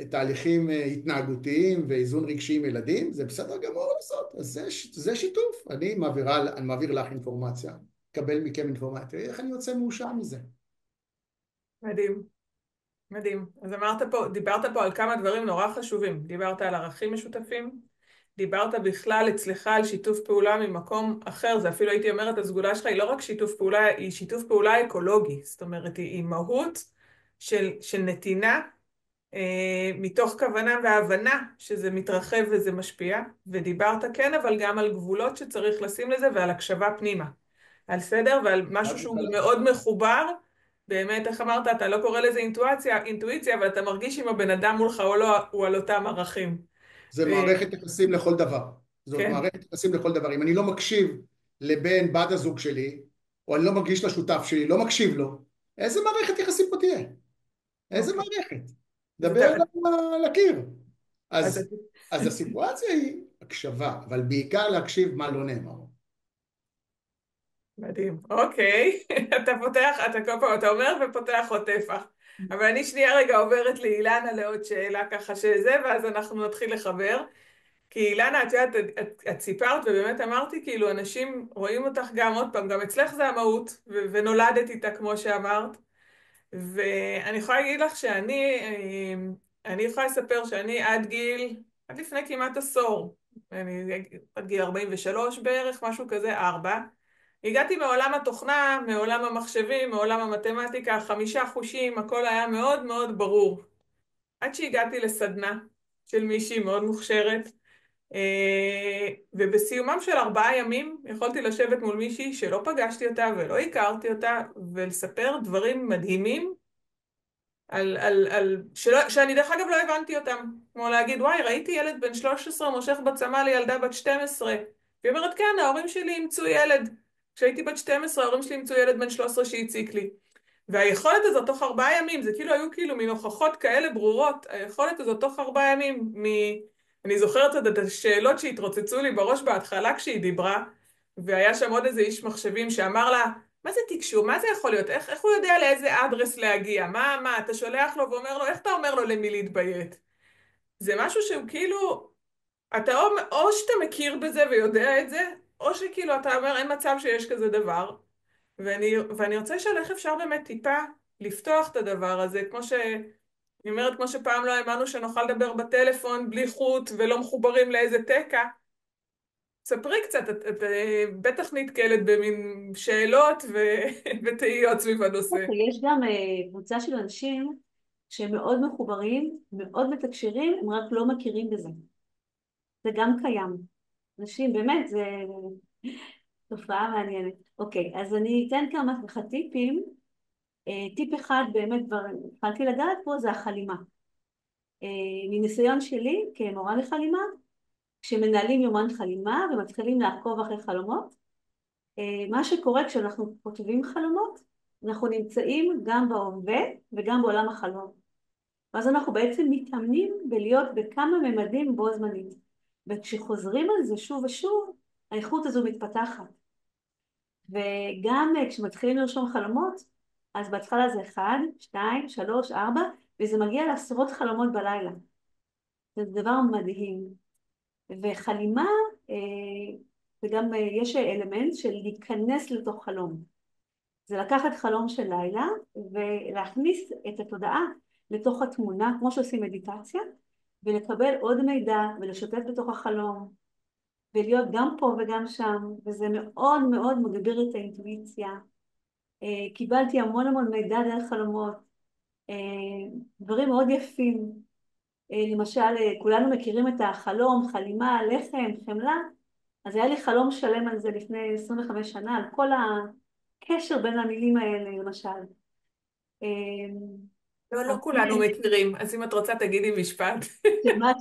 תהליכים התנהגותיים ואיזון רגשי עם ילדים, זה בסדר גמור לעשות, אז זה שיתוף, אני מעביר לך אינפורמציה, מקבל מכם אינפורמציה, איך אני יוצא מאושר מזה? מדהים. מדהים. אז דיברת פה על כמה דברים נורא חשובים. דיברת על ערכים משותפים, דיברת בכלל אצלך על שיתוף פעולה ממקום אחר, זה אפילו הייתי אומרת, הסגולה שלך היא לא רק שיתוף פעולה, היא שיתוף פעולה אקולוגי, זאת אומרת, היא מהות של נתינה, מתוך כוונה והבנה שזה מתרחב וזה משפיע, ודיברת כן, אבל גם על גבולות שצריך לשים לזה ועל הקשבה פנימה, על סדר ועל משהו שהוא מאוד מחובר, באמת, איך אמרת, אתה לא קורא לזה אינטואיציה, אבל אתה מרגיש אם הבן אדם מולך או לא, הוא על אותם ערכים. זה מערכת יחסים לכל דבר. זאת כן. מערכת יחסים לכל דבר. אם אני לא מקשיב לבן בת הזוג שלי, או אני לא מרגיש לשותף שלי, לא מקשיב לו, איזה מערכת יחסים פה תהיה? איזה מערכת? דבר על הקיר. אז הסיטואציה היא הקשבה, אבל בעיקר להקשיב מה לא נאמר. מדהים, אוקיי. אתה כל פעם, אתה אומר ופותח עוד טפח. אבל אני שנייה רגע עוברת לאילנה לעוד שאלה ככה ואז אנחנו נתחיל לחבר. כי אילנה, את יודעת, את סיפרת ובאמת אמרתי, כאילו אנשים רואים אותך גם עוד פעם, גם אצלך זה המהות, ונולדת איתה כמו שאמרת. ואני יכולה להגיד לך אני יכולה לספר שאני עד לפני כמעט עשור, עד גיל 43 בערך, משהו כזה, 4, הגעתי מעולם התוכנה, מעולם המחשבים, מעולם המתמטיקה, 5 חושים, הכל היה מאוד מאוד ברור. עד שהגעתי לסדנה של מישהי מאוד מוכשרת, ובסיומם של 4 ימים יכולתי לשבת מול מישהי שלא פגשתי אותה ולא הכרתי אותה, ולספר דברים מדהימים שאני דרך אגב לא הבנתי אותם. כמו להגיד, וואי, ראיתי ילד בן 13 מושך בצמא לילדה בת 12. והיא אומרת, כן, ההורים שלי אימצו ילד. כשהייתי בת 12, ההורים שלי אימצו ילד בן 13 שהציק לי. והיכולת הזאת תוך 4 ימים, זה כאילו היו כאילו מין הוכחות כאלה ברורות, היכולת הזאת תוך 4 ימים, אני זוכרת את השאלות שהתרוצצו לי בראש בהתחלה כשהיא דיברה, והיה שם עוד איזה איש מחשבים שאמר לה, מה זה תקשור? מה זה יכול להיות? איך הוא יודע לאיזה אדרס להגיע? מה, אתה שולח לו ואומר לו, איך אתה אומר לו למי להתביית? זה משהו שהוא כאילו, אתה או שאתה מכיר בזה ויודע את זה, או שכאילו אתה אומר, אין מצב שיש כזה דבר. ואני רוצה לשאול איך אפשר באמת טיפה לפתוח את הדבר הזה, אני אומרת, כמו שפעם לא האמנו שנוכל לדבר בטלפון בלי חוט ולא מחוברים לאיזה תקע. ספרי קצת, את בטח נתקלת במין שאלות ותהיות סביב הנושא. יש גם קבוצה של אנשים שהם מאוד מחוברים, מאוד מתקשרים, הם רק לא מכירים בזה. זה גם קיים. אנשים, באמת, זה תופעה מעניינת. אוקיי, אז אני אתן כמה טיפים. טיפ אחד באמת כבר התחלתי לגעת פה, זה החלימה. מניסיון שלי כמורה לחלימה, כשמנהלים יומן חלימה ומתחילים לעקוב אחרי חלומות, מה שקורה כשאנחנו כותבים חלומות, אנחנו נמצאים גם בהווה וגם בעולם החלום. ואז אנחנו בעצם מתאמנים בלהיות בכמה ממדים בו זמנית. וכשחוזרים על זה שוב ושוב, האיכות הזו מתפתחת. וגם כשמתחילים לרשום חלומות, אז בהתחלה זה 1, 2, 3, 4, וזה מגיע לעשרות חלומות בלילה. זה דבר מדהים. וחלימה, וגם יש אלמנט של להיכנס לתוך חלום. זה לקחת חלום של לילה ולהכניס את התודעה לתוך התמונה, כמו שעושים מדיטציה, ולקבל עוד מידע ולשתף בתוך החלום, ולהיות גם פה וגם שם, וזה מאוד מאוד מגביר את האינטואיציה. קיבלתי המון מידע דרך חלומות, דברים מאוד יפים. למשל, כולנו מכירים את החלום, חלימה, לחם, חמלה, אז היה לי חלום שלם על זה לפני 25 שנה, על כל הקשר בין המילים האלה, למשל. לא כולנו מכירים, אז אם את רוצה תגידי משפט.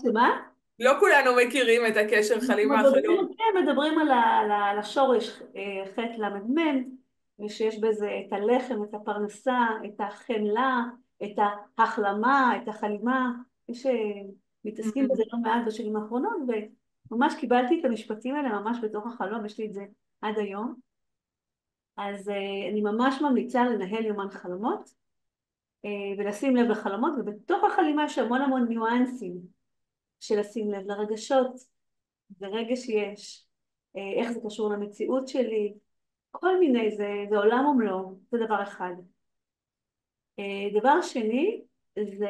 שמה? לא כולנו מכירים את הקשר חלימה חלום. מדברים על השורש חטא למ"מ, ושיש בזה את הלחם, את הפרנסה, את החמלה, את ההחלמה, את החלימה. יש מתעסקים בזה לא מעט בשנים האחרונות, וממש קיבלתי את המשפטים האלה ממש בתוך החלום, יש לי את זה עד היום. אז אני ממש ממליצה לנהל יומן חלומות, ולשים לב לחלומות, ובתוך החלימה יש המון ניואנסים של לשים לב לרגשות, ורגש יש, איך זה קשור למציאות שלי, כל מיני, זה עולם ומלואו, זה דבר אחד. דבר שני, זה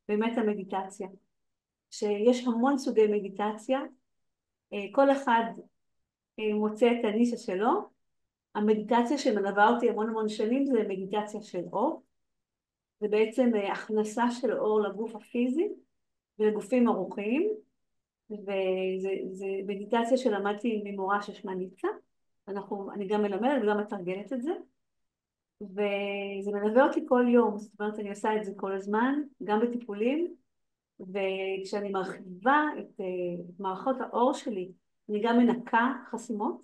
באמת המדיטציה, שיש המון סוגי מדיטציה, כל אחד מוצא את הנישה שלו. המדיטציה שמלווה אותי המון שנים זה מדיטציה של אור, זה בעצם הכנסה של אור לגוף הפיזי ולגופים הרוחיים, וזה מדיטציה שלמדתי ממורה ששמה ניצה, אני גם מלמדת וגם מתרגלת את זה, וזה מלווה אותי כל יום, זאת אומרת אני עושה את זה כל הזמן, גם בטיפולים, וכשאני מרחיבה את מערכות האור שלי, אני גם מנקה חסימות,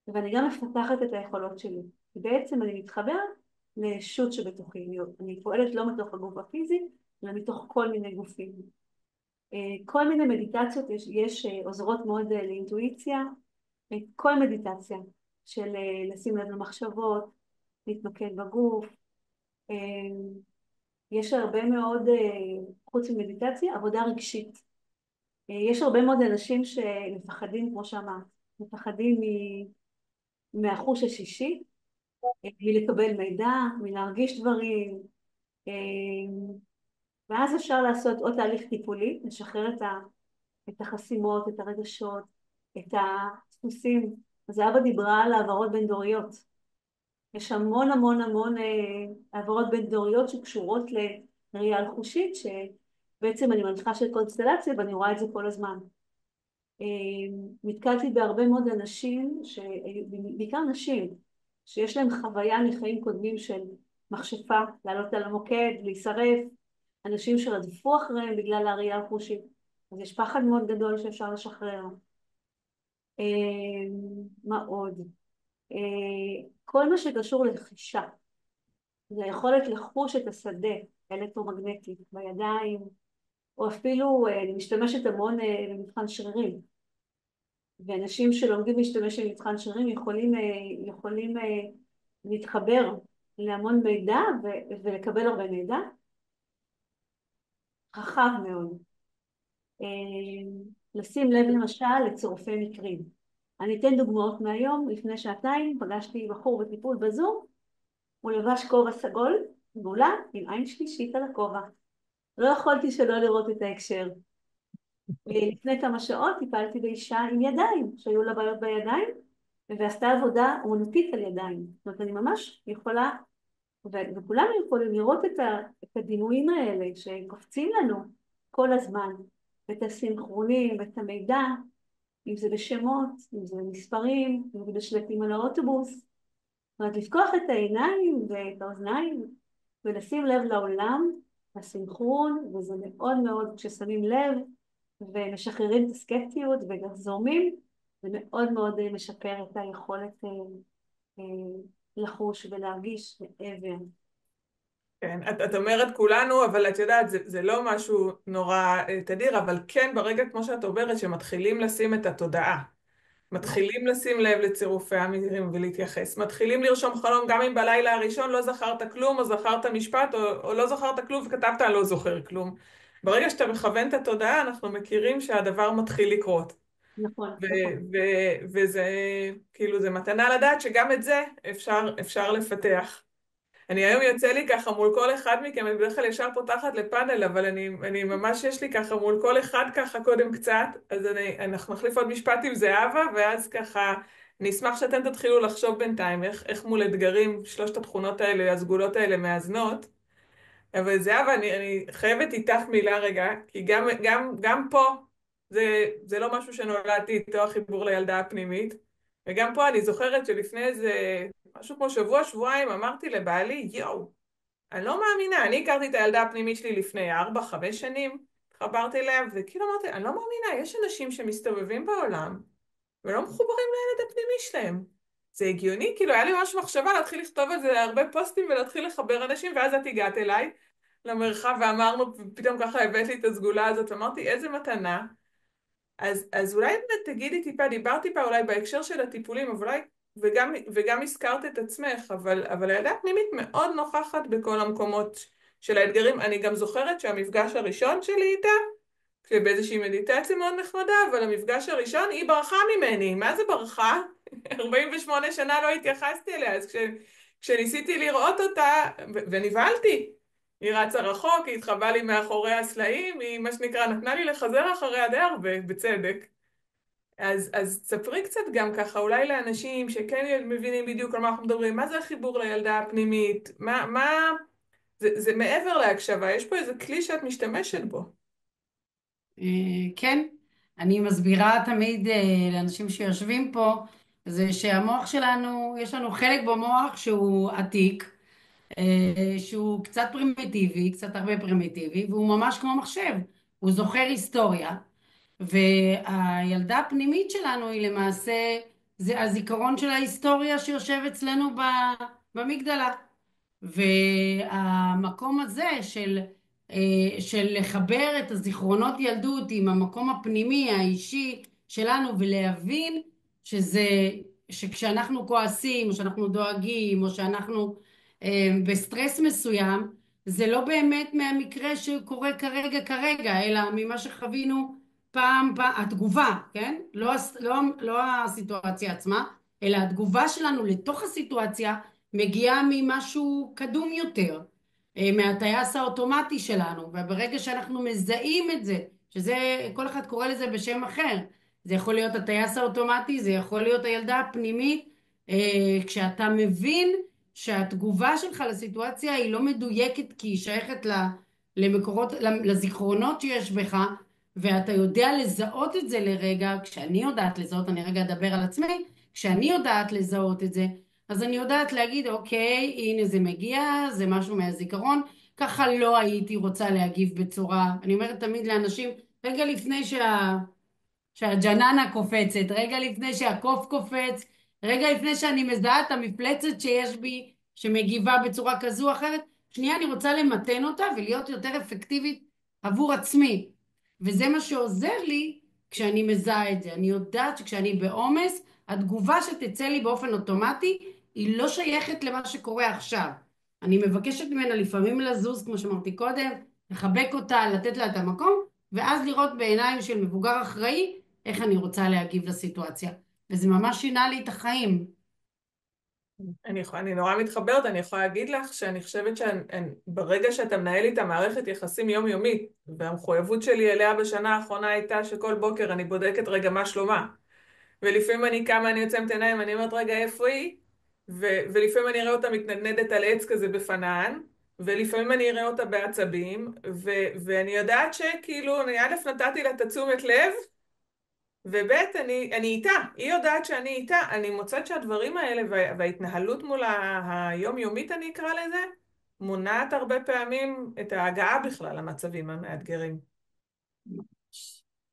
ואני גם מפתחת את היכולות שלי. בעצם אני מתחברת לשוט שבתוכי, אני פועלת לא מתוך הגוף הפיזי, אלא מתוך כל מיני גופים. כל מיני מדיטציות יש עוזרות מאוד לאינטואיציה, כל מדיטציה של לשים לב למחשבות, להתמקד בגוף. יש הרבה מאוד, חוץ ממדיטציה, עבודה רגשית. יש הרבה מאוד אנשים שמפחדים, כמו שאמרת, מפחדים מהחוש השישי, מלקבל מידע, מלהרגיש דברים, ואז אפשר לעשות עוד תהליך טיפולי, לשחרר את החסימות, את הרגשות, את הדפוסים. אז אבא דיברה על העברות בין דוריות. יש המון המון המון העברות בין דוריות שקשורות לראייה על חושית, שבעצם אני מנחה של קונסטלציה ואני רואה את זה כל הזמן. נתקלתי בהרבה מאוד אנשים, בעיקר נשים, שיש להם חוויה מחיים קודמים של מכשפה, לעלות על המוקד, להישרף, אנשים שרדפו אחריהם בגלל הראייה החושית. אז יש פחד מאוד גדול שאפשר לשחרר. מה עוד? כל מה שקשור לחישה, זה היכולת לחוש את השדה האלקטרומגנטי בידיים, או אפילו אני משתמשת המון במבחן שרירים. ואנשים שלומדים להשתמש במבחן שרירים יכולים להתחבר להמון מידע ולקבל הרבה מידע. רחב מאוד. לשים לב למשל לצירופי מקרים. אני אתן דוגמאות מהיום. לפני שעתיים פגשתי בחור בטיפול בזום, הוא לבש כובע סגול, גולה, עם עין שלישית על הכובע. לא יכולתי שלא לראות את ההקשר. לפני כמה שעות טיפלתי באישה עם ידיים, שהיו לה בעיות בידיים, ועשתה עבודה אומנותית על ידיים. זאת אומרת, אני ממש יכולה, וכולנו יכולים לראות את הדימויים האלה שקופצים לנו כל הזמן, ואת הסינכרונים, ואת המידע, אם זה בשמות, אם זה במספרים, אם זה בשלטים על האוטובוס. זאת אומרת, לפקוח את העיניים ואת האוזניים, ולשים לב לעולם, הסינכרון, וזה מאוד מאוד, כששמים לב, ומשחררים את הסקפטיות וזורמים, זה מאוד מאוד משפר את היכולת לחוש ולהרגיש מעבר. כן, את אומרת כולנו, אבל את יודעת, זה לא משהו נורא תדיר, אבל כן, ברגע כמו שאת אומרת, שמתחילים לשים את התודעה, מתחילים לשים לב לצירופי המילים ולהתייחס, מתחילים לרשום חלום, גם אם בלילה הראשון לא זכרת כלום, או זכרת משפט, או לא זכרת כלום וכתבת אני לא זוכר כלום. ברגע שאתה מכוון את התודעה, אנחנו מכירים שהדבר מתחיל לקרות. נכון, נכון. וזה, כאילו, זה מתנה לדעת שגם את זה אפשר לפתח. אני היום יוצא לי ככה מול כל אחד מכם, אני בדרך כלל ישר פותחת לפאנל, אבל אני ממש יש לי ככה מול כל אחד ככה קודם קצת, אז אנחנו נחליף עוד משפט עם זהבה, ואז ככה אני אשמח שאתם תתחילו לחשוב בינתיים איך מול אתגרים שלושת התכונות האלה, הסגולות האלה מאזנות. אבל זהבה, אני חייבת איתך מילה רגע, כי גם פה זה לא משהו שנולדתי איתו, החיבור לילדה הפנימית, וגם פה אני זוכרת שלפני איזה משהו כמו שבוע, שבועיים, אמרתי לבעלי, יואו, אני לא מאמינה, אני הכרתי את הילדה הפנימית שלי לפני 4-5 שנים, התחברתי אליה, וכאילו אמרתי, אני לא מאמינה, יש אנשים שמסתובבים בעולם, ולא מחוברים לילד הפנימי שלהם. זה הגיוני? כאילו היה לי ממש מחשבה להתחיל לכתוב על זה הרבה פוסטים ולהתחיל לחבר אנשים, ואז את הגעת אליי למרחב ואמרנו, פתאום ככה הבאת לי את הסגולה הזאת, ואמרתי, איזה מתנה. אז אולי באמת תגידי טיפה, דיברת טיפה אולי בהקשר של הטיפולים, אבל אולי, וגם הזכרת את עצמך, אבל הילדה הפנימית מאוד נוכחת בכל המקומות של האתגרים. אני גם זוכרת שהמפגש הראשון שלי איתה, באיזושהי מדיטציה מאוד נחמדה, אבל המפגש הראשון היא ברחה ממני. מה זה ברחה? 48 שנה לא התייחסתי אליה, אז כשניסיתי לראות אותה, ונבהלתי. היא רצה רחוק, היא התחבאה לי מאחורי הסלעים, היא מה שנקרא נתנה לי לחזר אחריה די הרבה, בצדק. אז תספרי קצת גם ככה, אולי לאנשים שכן מבינים בדיוק על מה אנחנו מדברים, מה זה החיבור לילדה הפנימית, זה מעבר להקשבה, יש פה איזה כלי שאת משתמשת בו. כן, אני מסבירה תמיד לאנשים שיושבים פה, זה שהמוח שלנו, יש לנו חלק במוח שהוא עתיק, שהוא קצת פרימיטיבי, קצת הרבה פרימיטיבי, והוא ממש כמו מחשב, הוא זוכר היסטוריה, והילדה הפנימית שלנו היא למעשה, זה הזיכרון של ההיסטוריה שיושב אצלנו במגדלה. והמקום הזה של לחבר את הזיכרונות ילדות עם המקום הפנימי האישי שלנו ולהבין שזה, שכשאנחנו כועסים או שאנחנו דואגים או שאנחנו בסטרס מסוים, זה לא באמת מהמקרה שקורה כרגע אלא ממה שחווינו פעם, התגובה, כן? לא הסיטואציה עצמה, אלא התגובה שלנו לתוך הסיטואציה מגיעה ממשהו קדום יותר, מהטייס האוטומטי שלנו, וברגע שאנחנו מזהים את זה, שזה, כל אחד קורא לזה בשם אחר, זה יכול להיות הטייס האוטומטי, זה יכול להיות הילדה הפנימית, כשאתה מבין שהתגובה שלך לסיטואציה היא לא מדויקת כי היא שייכת למקורות, לזיכרונות שיש בך, ואתה יודע לזהות את זה לרגע, כשאני יודעת לזהות, אני רגע אדבר על עצמי, כשאני יודעת לזהות את זה, אז אני יודעת להגיד, אוקיי, הנה זה מגיע, זה משהו מהזיכרון, ככה לא הייתי רוצה להגיב בצורה, אני אומרת תמיד לאנשים, רגע לפני שהג'ננה קופצת, רגע לפני שהקוף קופץ, רגע לפני שאני מזהה את המפלצת שיש בי, שמגיבה בצורה כזו או אחרת, שנייה אני רוצה למתן אותה ולהיות יותר אפקטיבית עבור עצמי. וזה מה שעוזר לי כשאני מזהה את זה. אני יודעת שכשאני בעומס, התגובה שתצא לי באופן אוטומטי, היא לא שייכת למה שקורה עכשיו. אני מבקשת ממנה לפעמים לזוז, כמו שאמרתי קודם, לחבק אותה, לתת לה את המקום, ואז לראות בעיניים של מבוגר אחראי, איך אני רוצה להגיב לסיטואציה. וזה ממש שינה לי את החיים. אני נורא מתחברת, אני יכולה להגיד לך שאני חושבת שברגע שאתה מנהל איתה מערכת יחסים יומיומית, והמחויבות שלי אליה בשנה האחרונה הייתה שכל בוקר אני בודקת רגע מה שלומה. ולפעמים אני קמה, אני יוצאת עיניים, אני אומרת רגע איפה היא? ולפעמים אני אראה אותה מתנדנדת על עץ כזה בפנן, ולפעמים אני אראה אותה בעצבים, ואני יודעת שכאילו, אני א' נתתי לה את התשומת לב, וב' אני איתה, היא יודעת שאני איתה, אני מוצאת שהדברים האלה וההתנהלות מול היומיומית אני אקרא לזה, מונעת הרבה פעמים את ההגעה בכלל למצבים המאתגרים.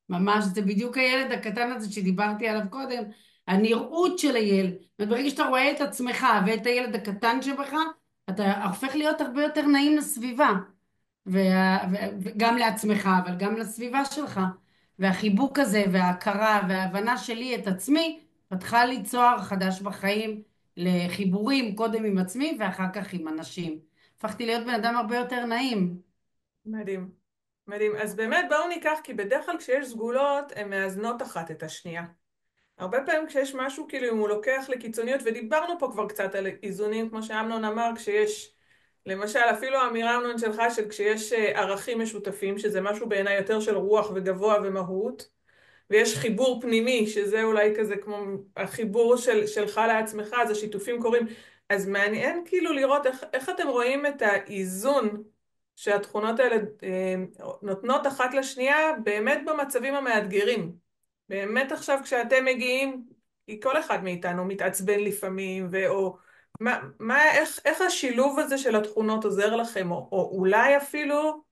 ממש, זה בדיוק הילד הקטן הזה שדיברתי עליו קודם, הנראות של הילד. ברגע שאתה רואה את עצמך ואת הילד הקטן שבך, אתה הופך להיות הרבה יותר נעים לסביבה. וגם לעצמך, אבל גם לסביבה שלך. והחיבוק הזה, וההכרה, וההבנה שלי את עצמי, פתחה לי צוהר חדש בחיים, לחיבורים קודם עם עצמי, ואחר כך עם אנשים. הפכתי להיות בן אדם הרבה יותר נעים. מדהים, מדהים. אז באמת בואו ניקח, כי בדרך כלל כשיש סגולות, הן מאזנות אחת את השנייה. הרבה פעמים כשיש משהו, כאילו אם הוא לוקח לקיצוניות, ודיברנו פה כבר קצת על איזונים, כמו שאמנון אמר, כשיש, למשל, אפילו האמירה אמנון שלך, של כשיש ערכים משותפים, שזה משהו בעיניי יותר של רוח וגבוה ומהות, ויש חיבור פנימי, שזה אולי כזה כמו החיבור שלך לעצמך, אז השיתופים קורים. אז מעניין כאילו לראות איך אתם רואים את האיזון שהתכונות האלה נותנות אחת לשנייה, באמת במצבים המאתגרים. באמת עכשיו כשאתם מגיעים, כי כל אחד מאיתנו מתעצבן לפעמים, איך השילוב הזה של התכונות עוזר לכם, או אולי אפילו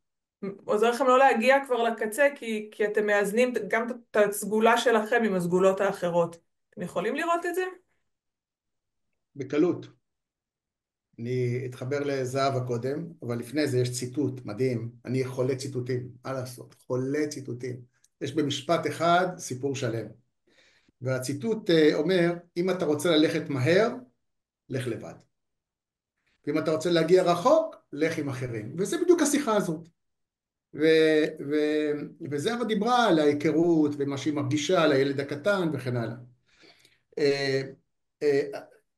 עוזר לכם לא להגיע כבר לקצה, כי אתם מאזנים גם את הסגולה שלכם עם הסגולות האחרות. אתם יכולים לראות את זה? בקלות. אני אתחבר לזהבה קודם, אבל לפני זה יש ציטוט מדהים. אני חולה ציטוטים, מה לעשות? חולה ציטוטים. יש במשפט אחד סיפור שלם. והציטוט אומר, אם אתה רוצה ללכת מהר, לך לבד. ואם אתה רוצה להגיע רחוק, לך עם אחרים. וזה בדיוק השיחה הזאת. ו... וזהבה דיברה על ההיכרות, ומה שהיא מרגישה על הילד הקטן וכן הלאה.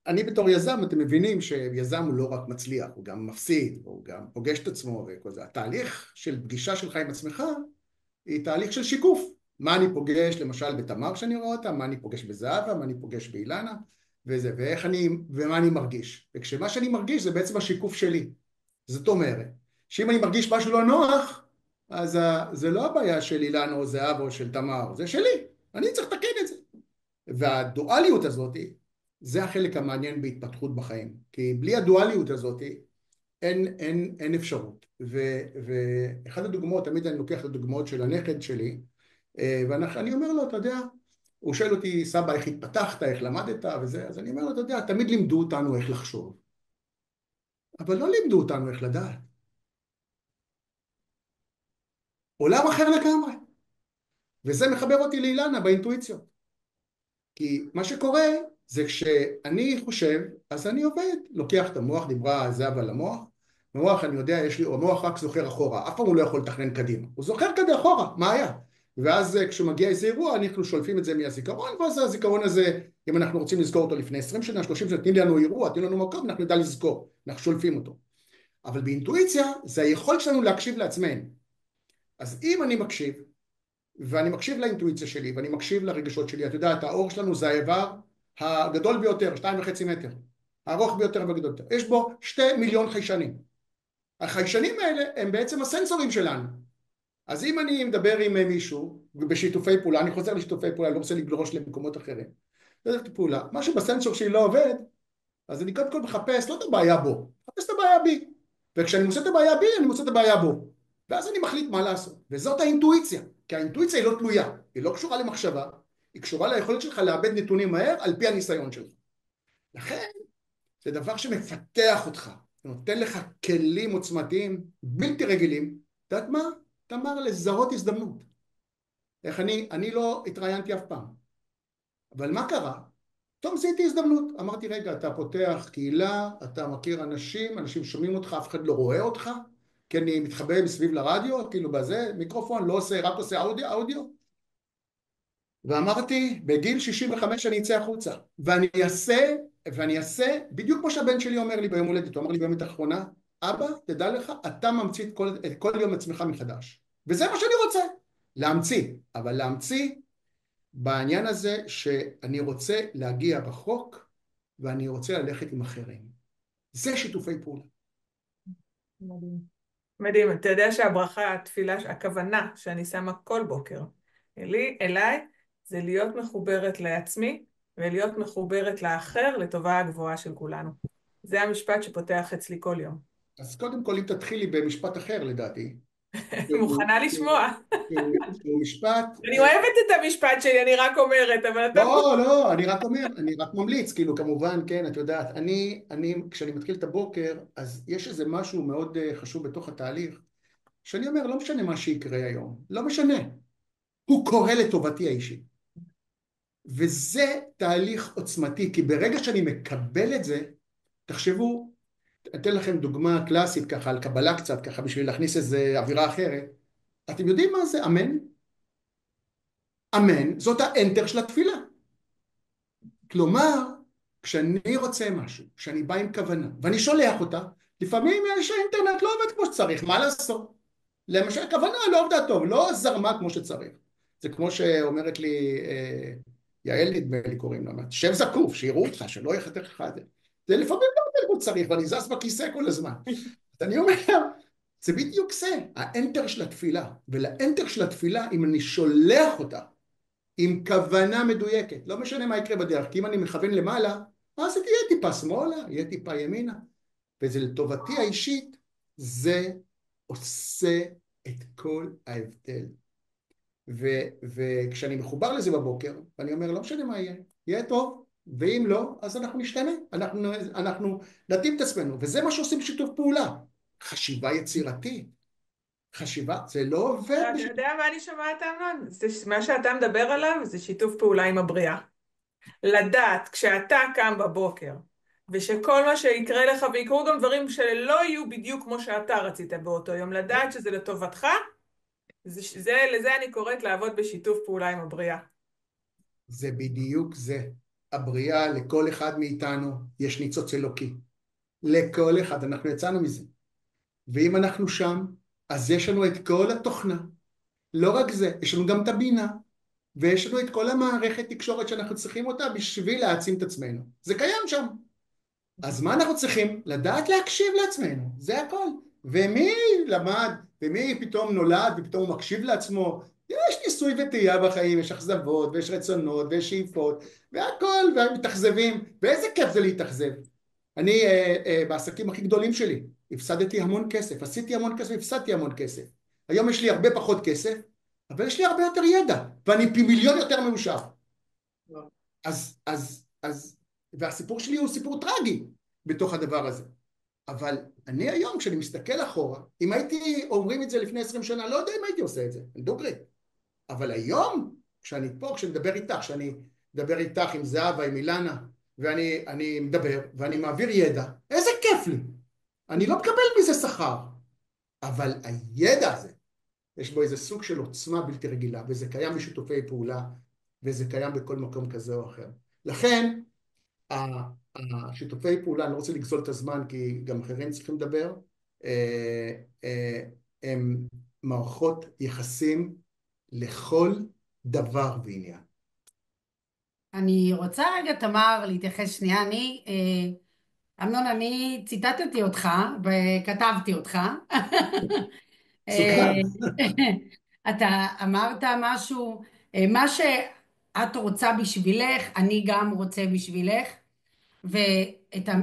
אני בתור יזם, אתם מבינים שיזם הוא לא רק מצליח, הוא גם מפסיד, הוא גם פוגש את עצמו וכל זה. התהליך של פגישה שלך עם עצמך, היא תהליך של שיקוף. מה אני פוגש, למשל בתמר שאני רואה אותה, מה אני פוגש בזהבה, מה אני פוגש באילנה, וזה, ומה אני מרגיש. וכשמה שאני מרגיש זה בעצם השיקוף שלי. זאת אומרת, שאם אני מרגיש משהו לא נוח, אז זה לא הבעיה של אילנה או זהבה או של תמר, זה שלי. אני צריך לתקן את זה. והדואליות הזאת, זה החלק המעניין בהתפתחות בחיים. כי בלי הדואליות הזאת, אין אפשרות. ואחת הדוגמאות, תמיד אני לוקח את הדוגמאות של הנכד שלי, ואני אומר לו, אתה יודע, הוא שואל אותי, סבא, איך התפתחת, איך למדת וזה, אז אני אומר לו, אתה יודע, תמיד לימדו אותנו איך לחשוב. אבל לא לימדו אותנו איך לדעת. עולם אחר לגמרי. וזה מחבר אותי לאילנה באינטואיציות. כי מה שקורה זה כשאני חושב, אז אני עובד, לוקח את המוח, דיברה זהבה על המוח, המוח אני יודע, המוח רק זוכר אחורה, אף פעם הוא לא יכול לתכנן קדימה, הוא זוכר כדי אחורה, מה היה? ואז כשמגיע איזה אירוע, אנחנו שולפים את זה מהזיכרון, ואז הזיכרון הזה, אם אנחנו רוצים לזכור אותו לפני 20 שנה, 30 שנה, תני לנו אירוע, תני לנו מקום, אנחנו נדע לזכור, אנחנו שולפים אותו. אבל באינטואיציה, זה היכולת שלנו להקשיב לעצמנו. אז אם אני מקשיב, ואני מקשיב לאינטואיציה שלי, ואני מקשיב לרגשות שלי, אתה יודע, האור שלנו זה האיבר הגדול ביותר, 2.5 מטר, הארוך ביותר והגדול ביותר. יש בו 2 מיליון חיישנים. החיישנים האלה הם בעצם הסנסורים שלנו. אז אם אני מדבר עם מישהו, בשיתופי פעולה, אני חוזר לשיתופי פעולה, אני לא רוצה לגלוש למקומות אחרים. בשיתופי פעולה, משהו בסנסור שלי לא עובד, אז אני קודם כל מחפש לא את הבעיה בו, מחפש את הבעיה בי. וכשאני מוצא את הבעיה בי, אני מוצא את הבעיה בו. ואז אני מחליט מה לעשות. וזאת האינטואיציה. כי האינטואיציה היא לא תלויה, היא לא קשורה למחשבה, היא קשורה ליכולת שלך לאבד נתונים מהר על פי הניסיון שלך. לכן, זה דבר שמפתח אותך, נותן לך כלים עוצמתיים, בלתי רגילים. אתה יודעת מה? תאמר לזהות הזדמנות. איך אני לא התראיינתי אף פעם. אבל מה קרה? טוב, זיהיתי הזדמנות. אמרתי, רגע, אתה פותח קהילה, אתה מכיר אנשים, אנשים שומעים אותך, אף אחד לא רואה אותך, כי אני מתחבא מסביב לרדיו, כאילו בזה, מיקרופון, לא עושה, רק עושה אודיו. ואמרתי, בגיל 65 אני אצא החוצה, ואני אעשה, בדיוק כמו שהבן שלי אומר לי ביום הולדת, הוא אמר לי ביום האחרונה, אבא, תדע לך, אתה ממציא את כל יום עצמך מחדש. וזה מה שאני רוצה, להמציא, אבל להמציא בעניין הזה שאני רוצה להגיע רחוק, ואני רוצה ללכת עם אחרים. זה שיתופי פעולה. מדהים. מדהים. אתה יודע שהברכה, התפילה, הכוונה שאני שמה כל בוקר אליי, זה להיות מחוברת לעצמי, ולהיות מחוברת לאחר, לטובה הגבוהה של כולנו. זה המשפט שפותח אצלי כל יום. אז קודם כל, אם תתחילי במשפט אחר, לדעתי. מוכנה לשמוע. שהוא משפט... אני אוהבת את המשפט שלי, אני רק אומרת, אבל אתה... לא, אני רק אומר, אני רק ממליץ, כאילו, כמובן, כן, את יודעת, כשאני מתחיל את הבוקר, אז יש איזה משהו מאוד חשוב בתוך התהליך, שאני אומר, לא משנה מה שיקרה היום, לא משנה, הוא קורה לטובתי האישית. וזה תהליך עוצמתי, כי ברגע שאני מקבל את זה, תחשבו, אתן לכם דוגמה קלאסית ככה, על קבלה קצת, ככה, בשביל להכניס איזו אווירה אחרת. אתם יודעים מה זה אמן? אמן, זאת האנטר של התפילה. כלומר, כשאני רוצה משהו, כשאני בא עם כוונה, ואני שולח אותה, לפעמים שהאינטרנט לא עובד כמו שצריך, מה לעשות? למשל, הכוונה לא עובדה טוב, לא זרמה כמו שצריך. זה כמו שאומרת לי, יעל נדמה לי קוראים לה, שם זקוף, שיראו אותך, שלא יחתך לך את זה. זה לפעמים לא עובד כמו שצריך, ואני זז בכיסא כל הזמן. אז אני אומר, זה בדיוק זה, האנטר של התפילה. ולאנטר של התפילה, אם אני שולח אותה, עם כוונה מדויקת, לא משנה מה יקרה בדרך, כי אם אני מכוון למעלה, אז זה תהיה טיפה שמאלה, יהיה טיפה ימינה. וזה לטובתי האישית, זה עושה את כל ההבדל. וכשאני מחובר לזה בבוקר, ואני אומר, לא משנה מה יהיה, יהיה טוב, ואם לא, אז אנחנו נשתנה, אנחנו נתאים את עצמנו, וזה מה שעושים בשיתוף פעולה. חשיבה יצירתית. חשיבה, זה לא עובד. אתה יודע מה אני שומעת, אמנון? מה שאתה מדבר עליו זה שיתוף פעולה עם הבריאה. לדעת, כשאתה קם בבוקר, ושכל מה שיקרה לך, ויקרו גם דברים שלא יהיו בדיוק כמו שאתה רצית באותו יום, לדעת שזה לטובתך, לזה אני קוראת לעבוד בשיתוף פעולה עם הבריאה. זה בדיוק זה. הבריאה, לכל אחד מאיתנו יש ניצוץ אלוקי. לכל אחד, אנחנו יצאנו מזה. ואם אנחנו שם, אז יש לנו את כל התוכנה. לא רק זה, יש לנו גם את הבינה, ויש לנו את כל המערכת תקשורת שאנחנו צריכים אותה בשביל להעצים את עצמנו. זה קיים שם. אז מה אנחנו צריכים? לדעת להקשיב לעצמנו, זה הכל. ומי למד, ומי פתאום נולד, ופתאום הוא מקשיב לעצמו, יש ניסוי וטעייה בחיים, יש אכזבות, ויש רצונות, ויש שאיפות, והכל, ומתאכזבים, ואיזה כיף זה להתאכזב. אני, בעסקים הכי גדולים שלי, הפסדתי המון כסף, עשיתי המון כסף, הפסדתי המון כסף. היום יש לי הרבה פחות כסף, אבל יש לי הרבה יותר ידע, ואני פי מיליון יותר מאושר. והסיפור שלי הוא סיפור טרגי בתוך הדבר הזה. אבל אני היום, כשאני מסתכל אחורה, אם הייתי אומרים את זה לפני 20 שנה, לא יודע אם הייתי עושה את זה, דוגרי. אבל היום, כשאני פה, כשאני מדבר איתך, עם זהבה, עם אילנה, ואני מדבר, ואני מעביר ידע, איזה כיף לי. אני לא מקבל מזה שכר. אבל הידע הזה, יש בו איזה סוג של עוצמה בלתי רגילה, וזה קיים בשיתופי פעולה, וזה קיים בכל מקום כזה או אחר. לכן, השיתופי פעולה, אני לא רוצה לגזול את הזמן, כי גם אחרים צריכים לדבר, הם מערכות יחסים לכל דבר ועניין. אני רוצה רגע, תמר, להתייחס שנייה. אמנון, אני ציטטתי אותך וכתבתי אותך. סוכן. אתה אמרת משהו, מה שאת רוצה בשבילך, אני גם רוצה בשבילך.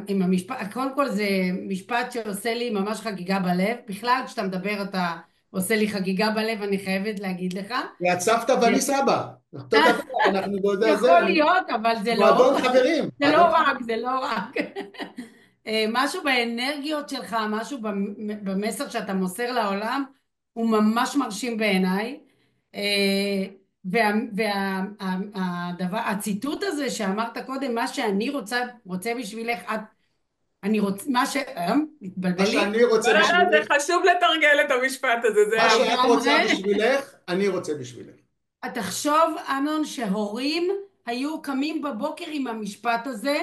עם המשפט, קודם כל זה משפט שעושה לי ממש חגיגה בלב. בכלל, כשאתה מדבר אתה עושה לי חגיגה בלב, אני חייבת להגיד לך. ואת סבתא ואני סבא. אותו דבר, אנחנו באותה זה, יכול להיות, אבל זה לא. מועדון חברים. זה לא רק, זה לא רק. משהו באנרגיות שלך, משהו במסר שאתה מוסר לעולם, הוא ממש מרשים בעיניי. הציטוט הזה שאמרת קודם, מה שאני רוצה בשבילך, אני רוצה, מה התבלבל לי. שאני רוצה לא, לא, לא, בשבילך, זה חשוב לתרגל את המשפט הזה, זה מה שאת רוצה לגמרי. בשבילך, אני רוצה בשבילך. תחשוב, אמנון, שהורים היו קמים בבוקר עם המשפט הזה,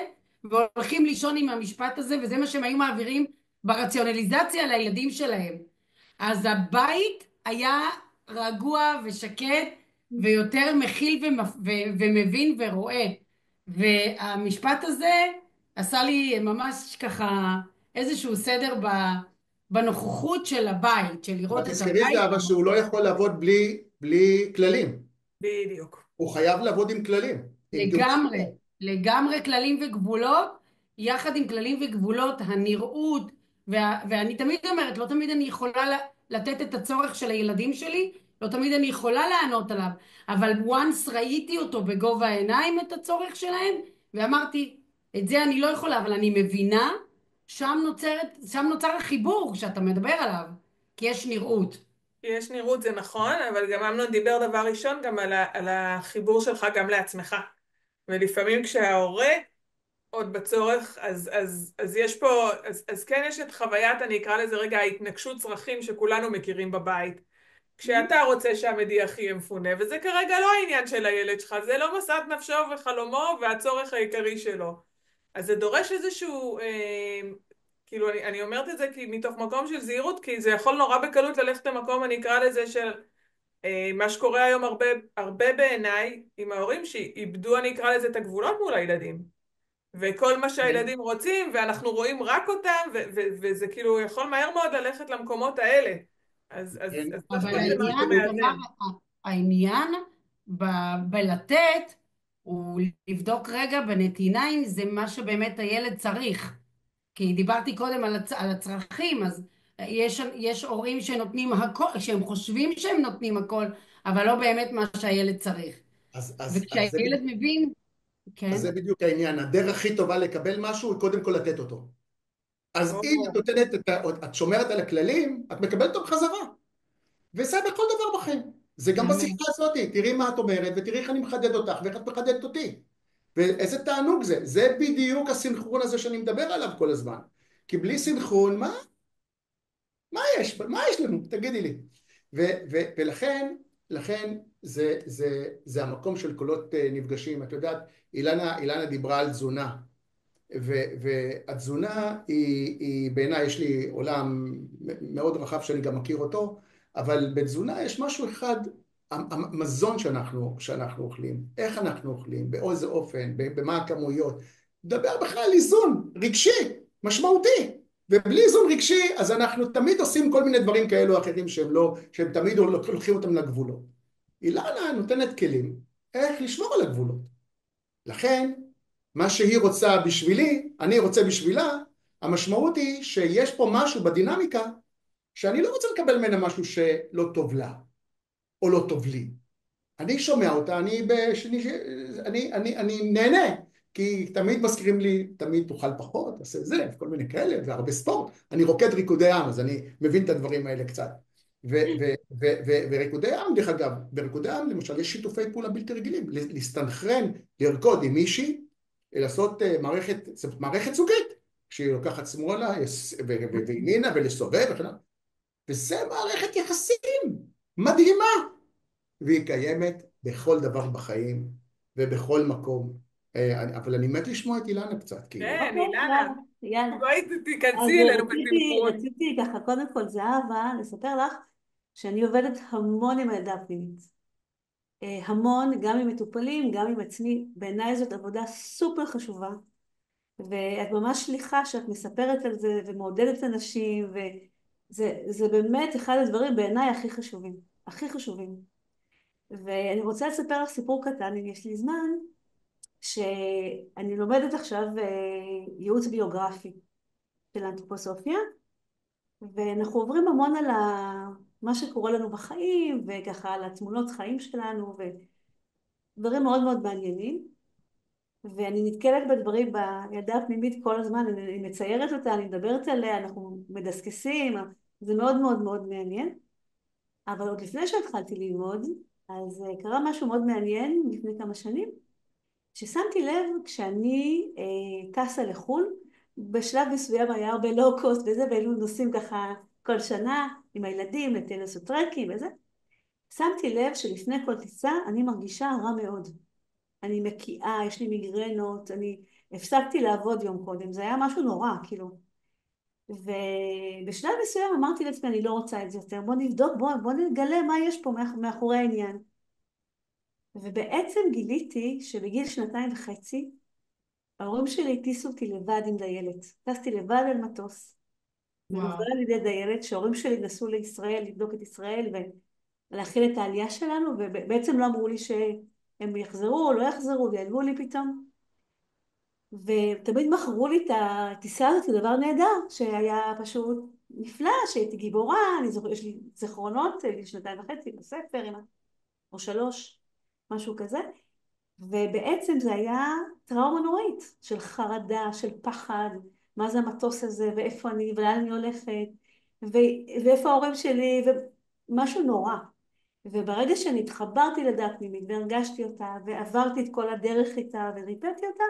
והולכים לישון עם המשפט הזה, וזה מה שהם היו מעבירים ברציונליזציה לילדים שלהם. אז הבית היה רגוע ושקט, ויותר מכיל ומבין ורואה. והמשפט הזה עשה לי ממש ככה איזשהו סדר בנוכחות של הבית, של אבל לראות את תזכרי הבית. זהבה שהוא לא יכול לעבוד בלי כללים. בדיוק. הוא חייב לעבוד עם כללים. עם לגמרי, תאוצות. לגמרי כללים וגבולות, יחד עם כללים וגבולות, הנראות, ואני תמיד אומרת, לא תמיד אני יכולה לתת את הצורך של הילדים שלי, לא תמיד אני יכולה לענות עליו, אבל once ראיתי אותו בגובה העיניים, את הצורך שלהם, ואמרתי, את זה אני לא יכולה, אבל אני מבינה, שם נוצר החיבור שאתה מדבר עליו, כי יש נראות. יש נראות, זה נכון, אבל גם אמנון דיבר דבר ראשון גם על החיבור שלך גם לעצמך. ולפעמים כשההורה עוד בצורך, אז יש פה, אז כן יש את חוויית, אני אקרא לזה רגע, ההתנגשות צרכים שכולנו מכירים בבית. כשאתה רוצה שהמדיח יהיה מפונה, וזה כרגע לא העניין של הילד שלך, זה לא משאת נפשו וחלומו והצורך העיקרי שלו. אז זה דורש איזשהו, כאילו אני אומרת את זה מתוך מקום של זהירות, כי זה יכול נורא בקלות ללכת למקום, אני אקרא לזה של מה שקורה היום הרבה בעיניי עם ההורים שאיבדו, אני אקרא לזה את הגבולות מול הילדים. וכל מה שהילדים רוצים, ואנחנו רואים רק אותם, וזה כאילו יכול מהר מאוד ללכת למקומות האלה. אז צריך אבל פה איזה משהו העניין, תמר, מאזן. העניין בלתת הוא לבדוק רגע בנתינה אם זה מה שבאמת הילד צריך. כי דיברתי קודם על הצרכים, אז יש הורים שנותנים הכל, שהם חושבים שהם נותנים הכל, אבל לא באמת מה שהילד צריך. אז זה וכשהילד מבין, אז כן, זה בדיוק העניין. הדרך הכי טובה לקבל משהו היא קודם כל לתת אותו. אז אם את או, נותנת, את שומרת על הכללים, את מקבלת אותם חזרה. וזה בכל דבר בחיים. זה גם בשיחה באמת. הזאת, תראי מה את אומרת, ותראי איך אני מחדד אותך, ואיך את מחדדת אותי. ואיזה תענוג זה. זה בדיוק הסינכרון הזה שאני מדבר עליו כל הזמן. כי בלי סינכרון, מה יש לנו? תגידי לי. ולכן זה המקום של קולות נפגשים. את יודעת, אילנה דיברה על תזונה. והתזונה היא בעיניי, יש לי עולם מאוד רחב שאני גם מכיר אותו, אבל בתזונה יש משהו אחד, המזון שאנחנו אוכלים, איך אנחנו אוכלים, באיזה אופן, במה הכמויות, מדבר בכלל על איזון רגשי, משמעותי, ובלי איזון רגשי אז אנחנו תמיד עושים כל מיני דברים כאלו או אחרים שהם תמיד לוקחים אותם לגבולות. אילנה נותנת כלים איך לשמור על הגבולות. לכן מה שהיא רוצה בשבילי, אני רוצה בשבילה, המשמעות היא שיש פה משהו בדינמיקה שאני לא רוצה לקבל ממנה משהו שלא טוב לה, או לא טוב לי. אני שומע אותה, אני נהנה, כי תמיד מזכירים לי, תמיד תאכל פחות, תעשה זה, כל מיני כאלה, והרבה ספורט. אני רוקד ריקודי עם, אז אני מבין את הדברים האלה קצת. וריקודי עם, דרך אגב, בריקודי עם למשל יש שיתופי פעולה בלתי רגילים, להסתנכרן, לרקוד עם מישהי, לעשות מערכת זוגית, שהיא לוקחת שמאלה וימינה ולסובב וכן הלאה. וזה מערכת יחסים, מדהימה, והיא קיימת בכל דבר בחיים ובכל מקום. אבל אני מת לשמוע את אילנה קצת, כאילו. כן, אוקיי, אילנה, יאללה, יאללה. בואי אז תיכנסי אלינו בסנכרון. רציתי ככה, קודם כל, זהבה, לספר לך שאני עובדת המון עם הילדה הפנימית. המון, גם עם מטופלים, גם עם עצמי. בעיניי זאת עבודה סופר חשובה, ואת ממש שליחה שאת מספרת על זה ומעודדת אנשים, וזה באמת אחד הדברים בעיניי הכי חשובים, הכי חשובים. ואני רוצה לספר לך סיפור קטן, אם יש לי זמן, שאני לומדת עכשיו ייעוץ ביוגרפי של האנתרופוסופיה, ואנחנו עוברים המון על מה שקורה לנו בחיים, וככה על התמונות חיים שלנו, ודברים מאוד מאוד מעניינים. ואני נתקלת בדברים בילדה הפנימית כל הזמן, אני מציירת אותה, אני מדברת עליה, אנחנו מדסקסים, זה מאוד מאוד מאוד מעניין. אבל עוד לפני שהתחלתי ללמוד, אז קרה משהו מאוד מעניין לפני כמה שנים, ששמתי לב כשאני טסה לחו"ל, בשלב מסוים היה הרבה לואו-קוסט וזה, והיינו נוסעים ככה כל שנה עם הילדים לטלס וטרקים וזה. שמתי לב שלפני כל טיסה אני מרגישה רע מאוד. אני מקיאה, יש לי מיגרנות, אני הפסקתי לעבוד יום קודם, זה היה משהו נורא, כאילו. ובשלב מסוים אמרתי לעצמי, אני לא רוצה את זה יותר, בוא נבדוק, בוא נגלה מה יש פה מאחורי העניין. ובעצם גיליתי שבגיל 2.5, ההורים שלי הטיסו אותי לבד עם דיילת. טסתי לבד על מטוס, מלווה וואו. על ידי דיילת, שההורים שלי נסעו לישראל, לבדוק את ישראל ולהכיל את העלייה שלנו, ובעצם לא אמרו לי שהם יחזרו או לא יחזרו, ויעלבו לי פתאום. ותמיד מכרו לי את הטיסה הזאת, זה דבר נהדר, שהיה פשוט נפלא, שהייתי גיבורה, יש לי זיכרונות, 2.5 בספר, או 3, משהו כזה. ובעצם זה היה טראומה נוראית, של חרדה, של פחד, מה זה המטוס הזה, ואיפה אני, ולאן אני הולכת, ואיפה ההורים שלי, ומשהו נורא. וברגע שאני התחברתי לדעת פנימית, והרגשתי אותה, ועברתי את כל הדרך איתה, וריפאתי אותה,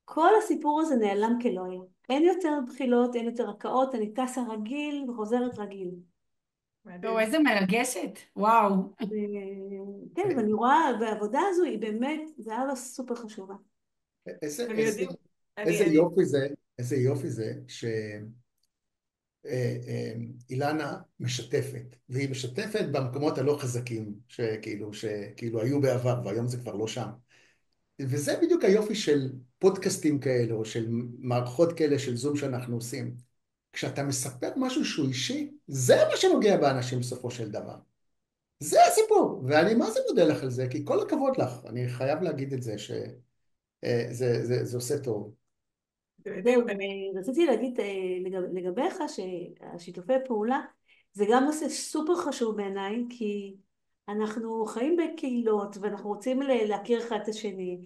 כל הסיפור הזה נעלם כלא היה. אין יותר בחילות, אין יותר הקאות, אני טסה רגיל וחוזרת רגיל. טוב, מדהים. איזה מרגשת. וואו. כן, ואני רואה, והעבודה הזו היא באמת, זה היה לה סופר חשובה. איזה, אתם איזה, יודעים, איזה אני יופי זה, איזה יופי זה שאילנה משתפת, והיא משתפת במקומות הלא חזקים, שכאילו היו בעבר, והיום זה כבר לא שם. וזה בדיוק היופי של פודקאסטים כאלה, או של מערכות כאלה של זום שאנחנו עושים. כשאתה מספר משהו שהוא אישי, זה מה שנוגע באנשים בסופו של דבר. זה הסיפור, ואני מה זה מודה לך על זה, כי כל הכבוד לך, אני חייב להגיד את זה, שזה עושה טוב. אתם יודעים, זהו, ורציתי להגיד לגביך שהשיתופי פעולה זה גם נושא סופר חשוב בעיניי, כי אנחנו חיים בקהילות ואנחנו רוצים להכיר אחד את השני,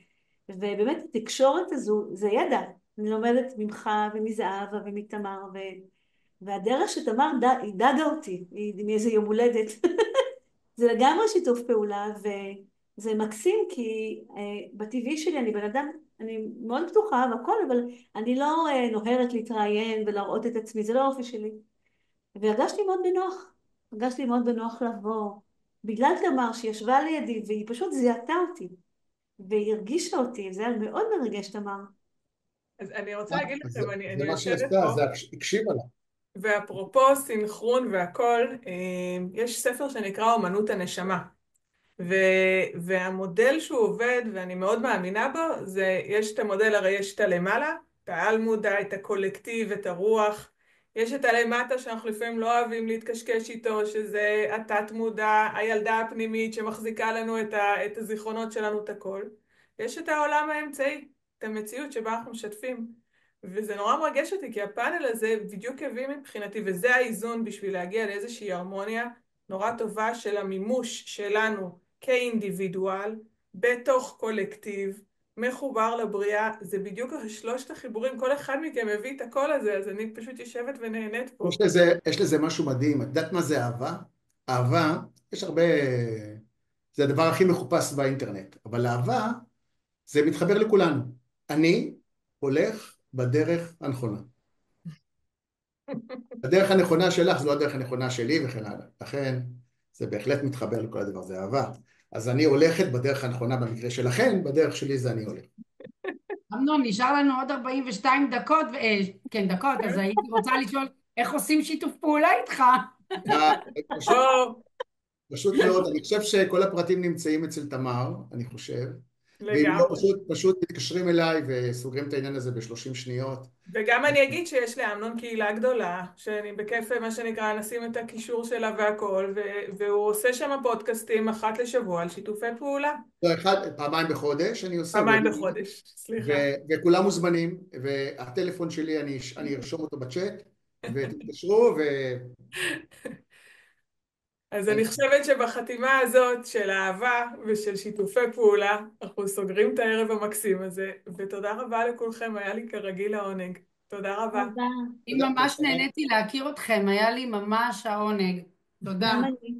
ובאמת התקשורת הזו זה ידע. אני לומדת ממך ומזהבה ומתמר, והדרך שתמר היא דגה אותי, היא מאיזה יום הולדת. זה לגמרי שיתוף פעולה, וזה מקסים כי בטבעי שלי אני בן אדם, אני מאוד פתוחה והכל, אבל אני לא נוהרת להתראיין ולהראות את עצמי, זה לא האופי שלי. והרגשתי מאוד בנוח, הרגשתי מאוד בנוח לבוא, בגלל תמר שישבה לידי והיא פשוט זיהתה אותי, והיא הרגישה אותי, זה היה מאוד מרגש תמר. אז אני רוצה להגיד לכם, אני זה מה יושבת שעשתה, פה, זה הקשיבה לה. ואפרופו סינכרון והכל, יש ספר שנקרא אומנות הנשמה. והמודל שהוא עובד, ואני מאוד מאמינה בו, זה, יש את המודל, הרי יש את הלמעלה, את העל מודע, את הקולקטיב, את הרוח. יש את הלמטה שאנחנו לפעמים לא אוהבים להתקשקש איתו, שזה התת מודע, הילדה הפנימית שמחזיקה לנו את הזיכרונות שלנו, את הכל. יש את העולם האמצעי, את המציאות שבה אנחנו משתפים. וזה נורא מרגש אותי, כי הפאנל הזה בדיוק הביא מבחינתי, וזה האיזון בשביל להגיע לאיזושהי הרמוניה נורא טובה של המימוש שלנו כאינדיבידואל, בתוך קולקטיב, מחובר לבריאה. זה בדיוק שלושת החיבורים, כל אחד מכם מביא את הקול הזה, אז אני פשוט יושבת ונהנית פה. יש לזה משהו מדהים. את יודעת מה זה אהבה? אהבה, יש הרבה... זה הדבר הכי מחופש באינטרנט, אבל אהבה זה מתחבר לכולנו. אני הולך בדרך הנכונה. הדרך הנכונה שלך זו הדרך הנכונה שלי וכן הלאה. לכן, זה בהחלט מתחבר לכל הדבר, זה אהבה. אז אני הולכת בדרך הנכונה במקרה שלכם, בדרך שלי זה אני הולך. אמנון, נשאר לנו עוד 42 דקות, כן, דקות, אז הייתי רוצה לשאול איך עושים שיתוף פעולה איתך. אה, פשוט, או, פשוט מאוד, אני חושב שכל הפרטים נמצאים אצל תמר, אני חושב, ואם לא, לגמרי. פשוט מתקשרים אליי וסוגרים את העניין הזה ב-30 שניות. וגם אני אגיד שיש לאמנון קהילה גדולה, שאני בכיף, מה שנקרא, נשים את הקישור שלה והכל, והוא עושה שם פודקאסטים אחת לשבוע על שיתופי פעולה. לא, פעמיים בחודש אני עושה פעמיים וובינר, בחודש, סליחה. וכולם מוזמנים, והטלפון שלי אני ארשום אותו בצ'אט, ותתקשרו, אז אני חושבת שבחתימה הזאת של אהבה ושל שיתופי פעולה, אנחנו סוגרים את הערב המקסים הזה, ותודה רבה לכולכם, היה לי כרגיל העונג. תודה רבה. תודה. אני ממש נהניתי להכיר אתכם, היה לי ממש העונג. תודה. גם אני.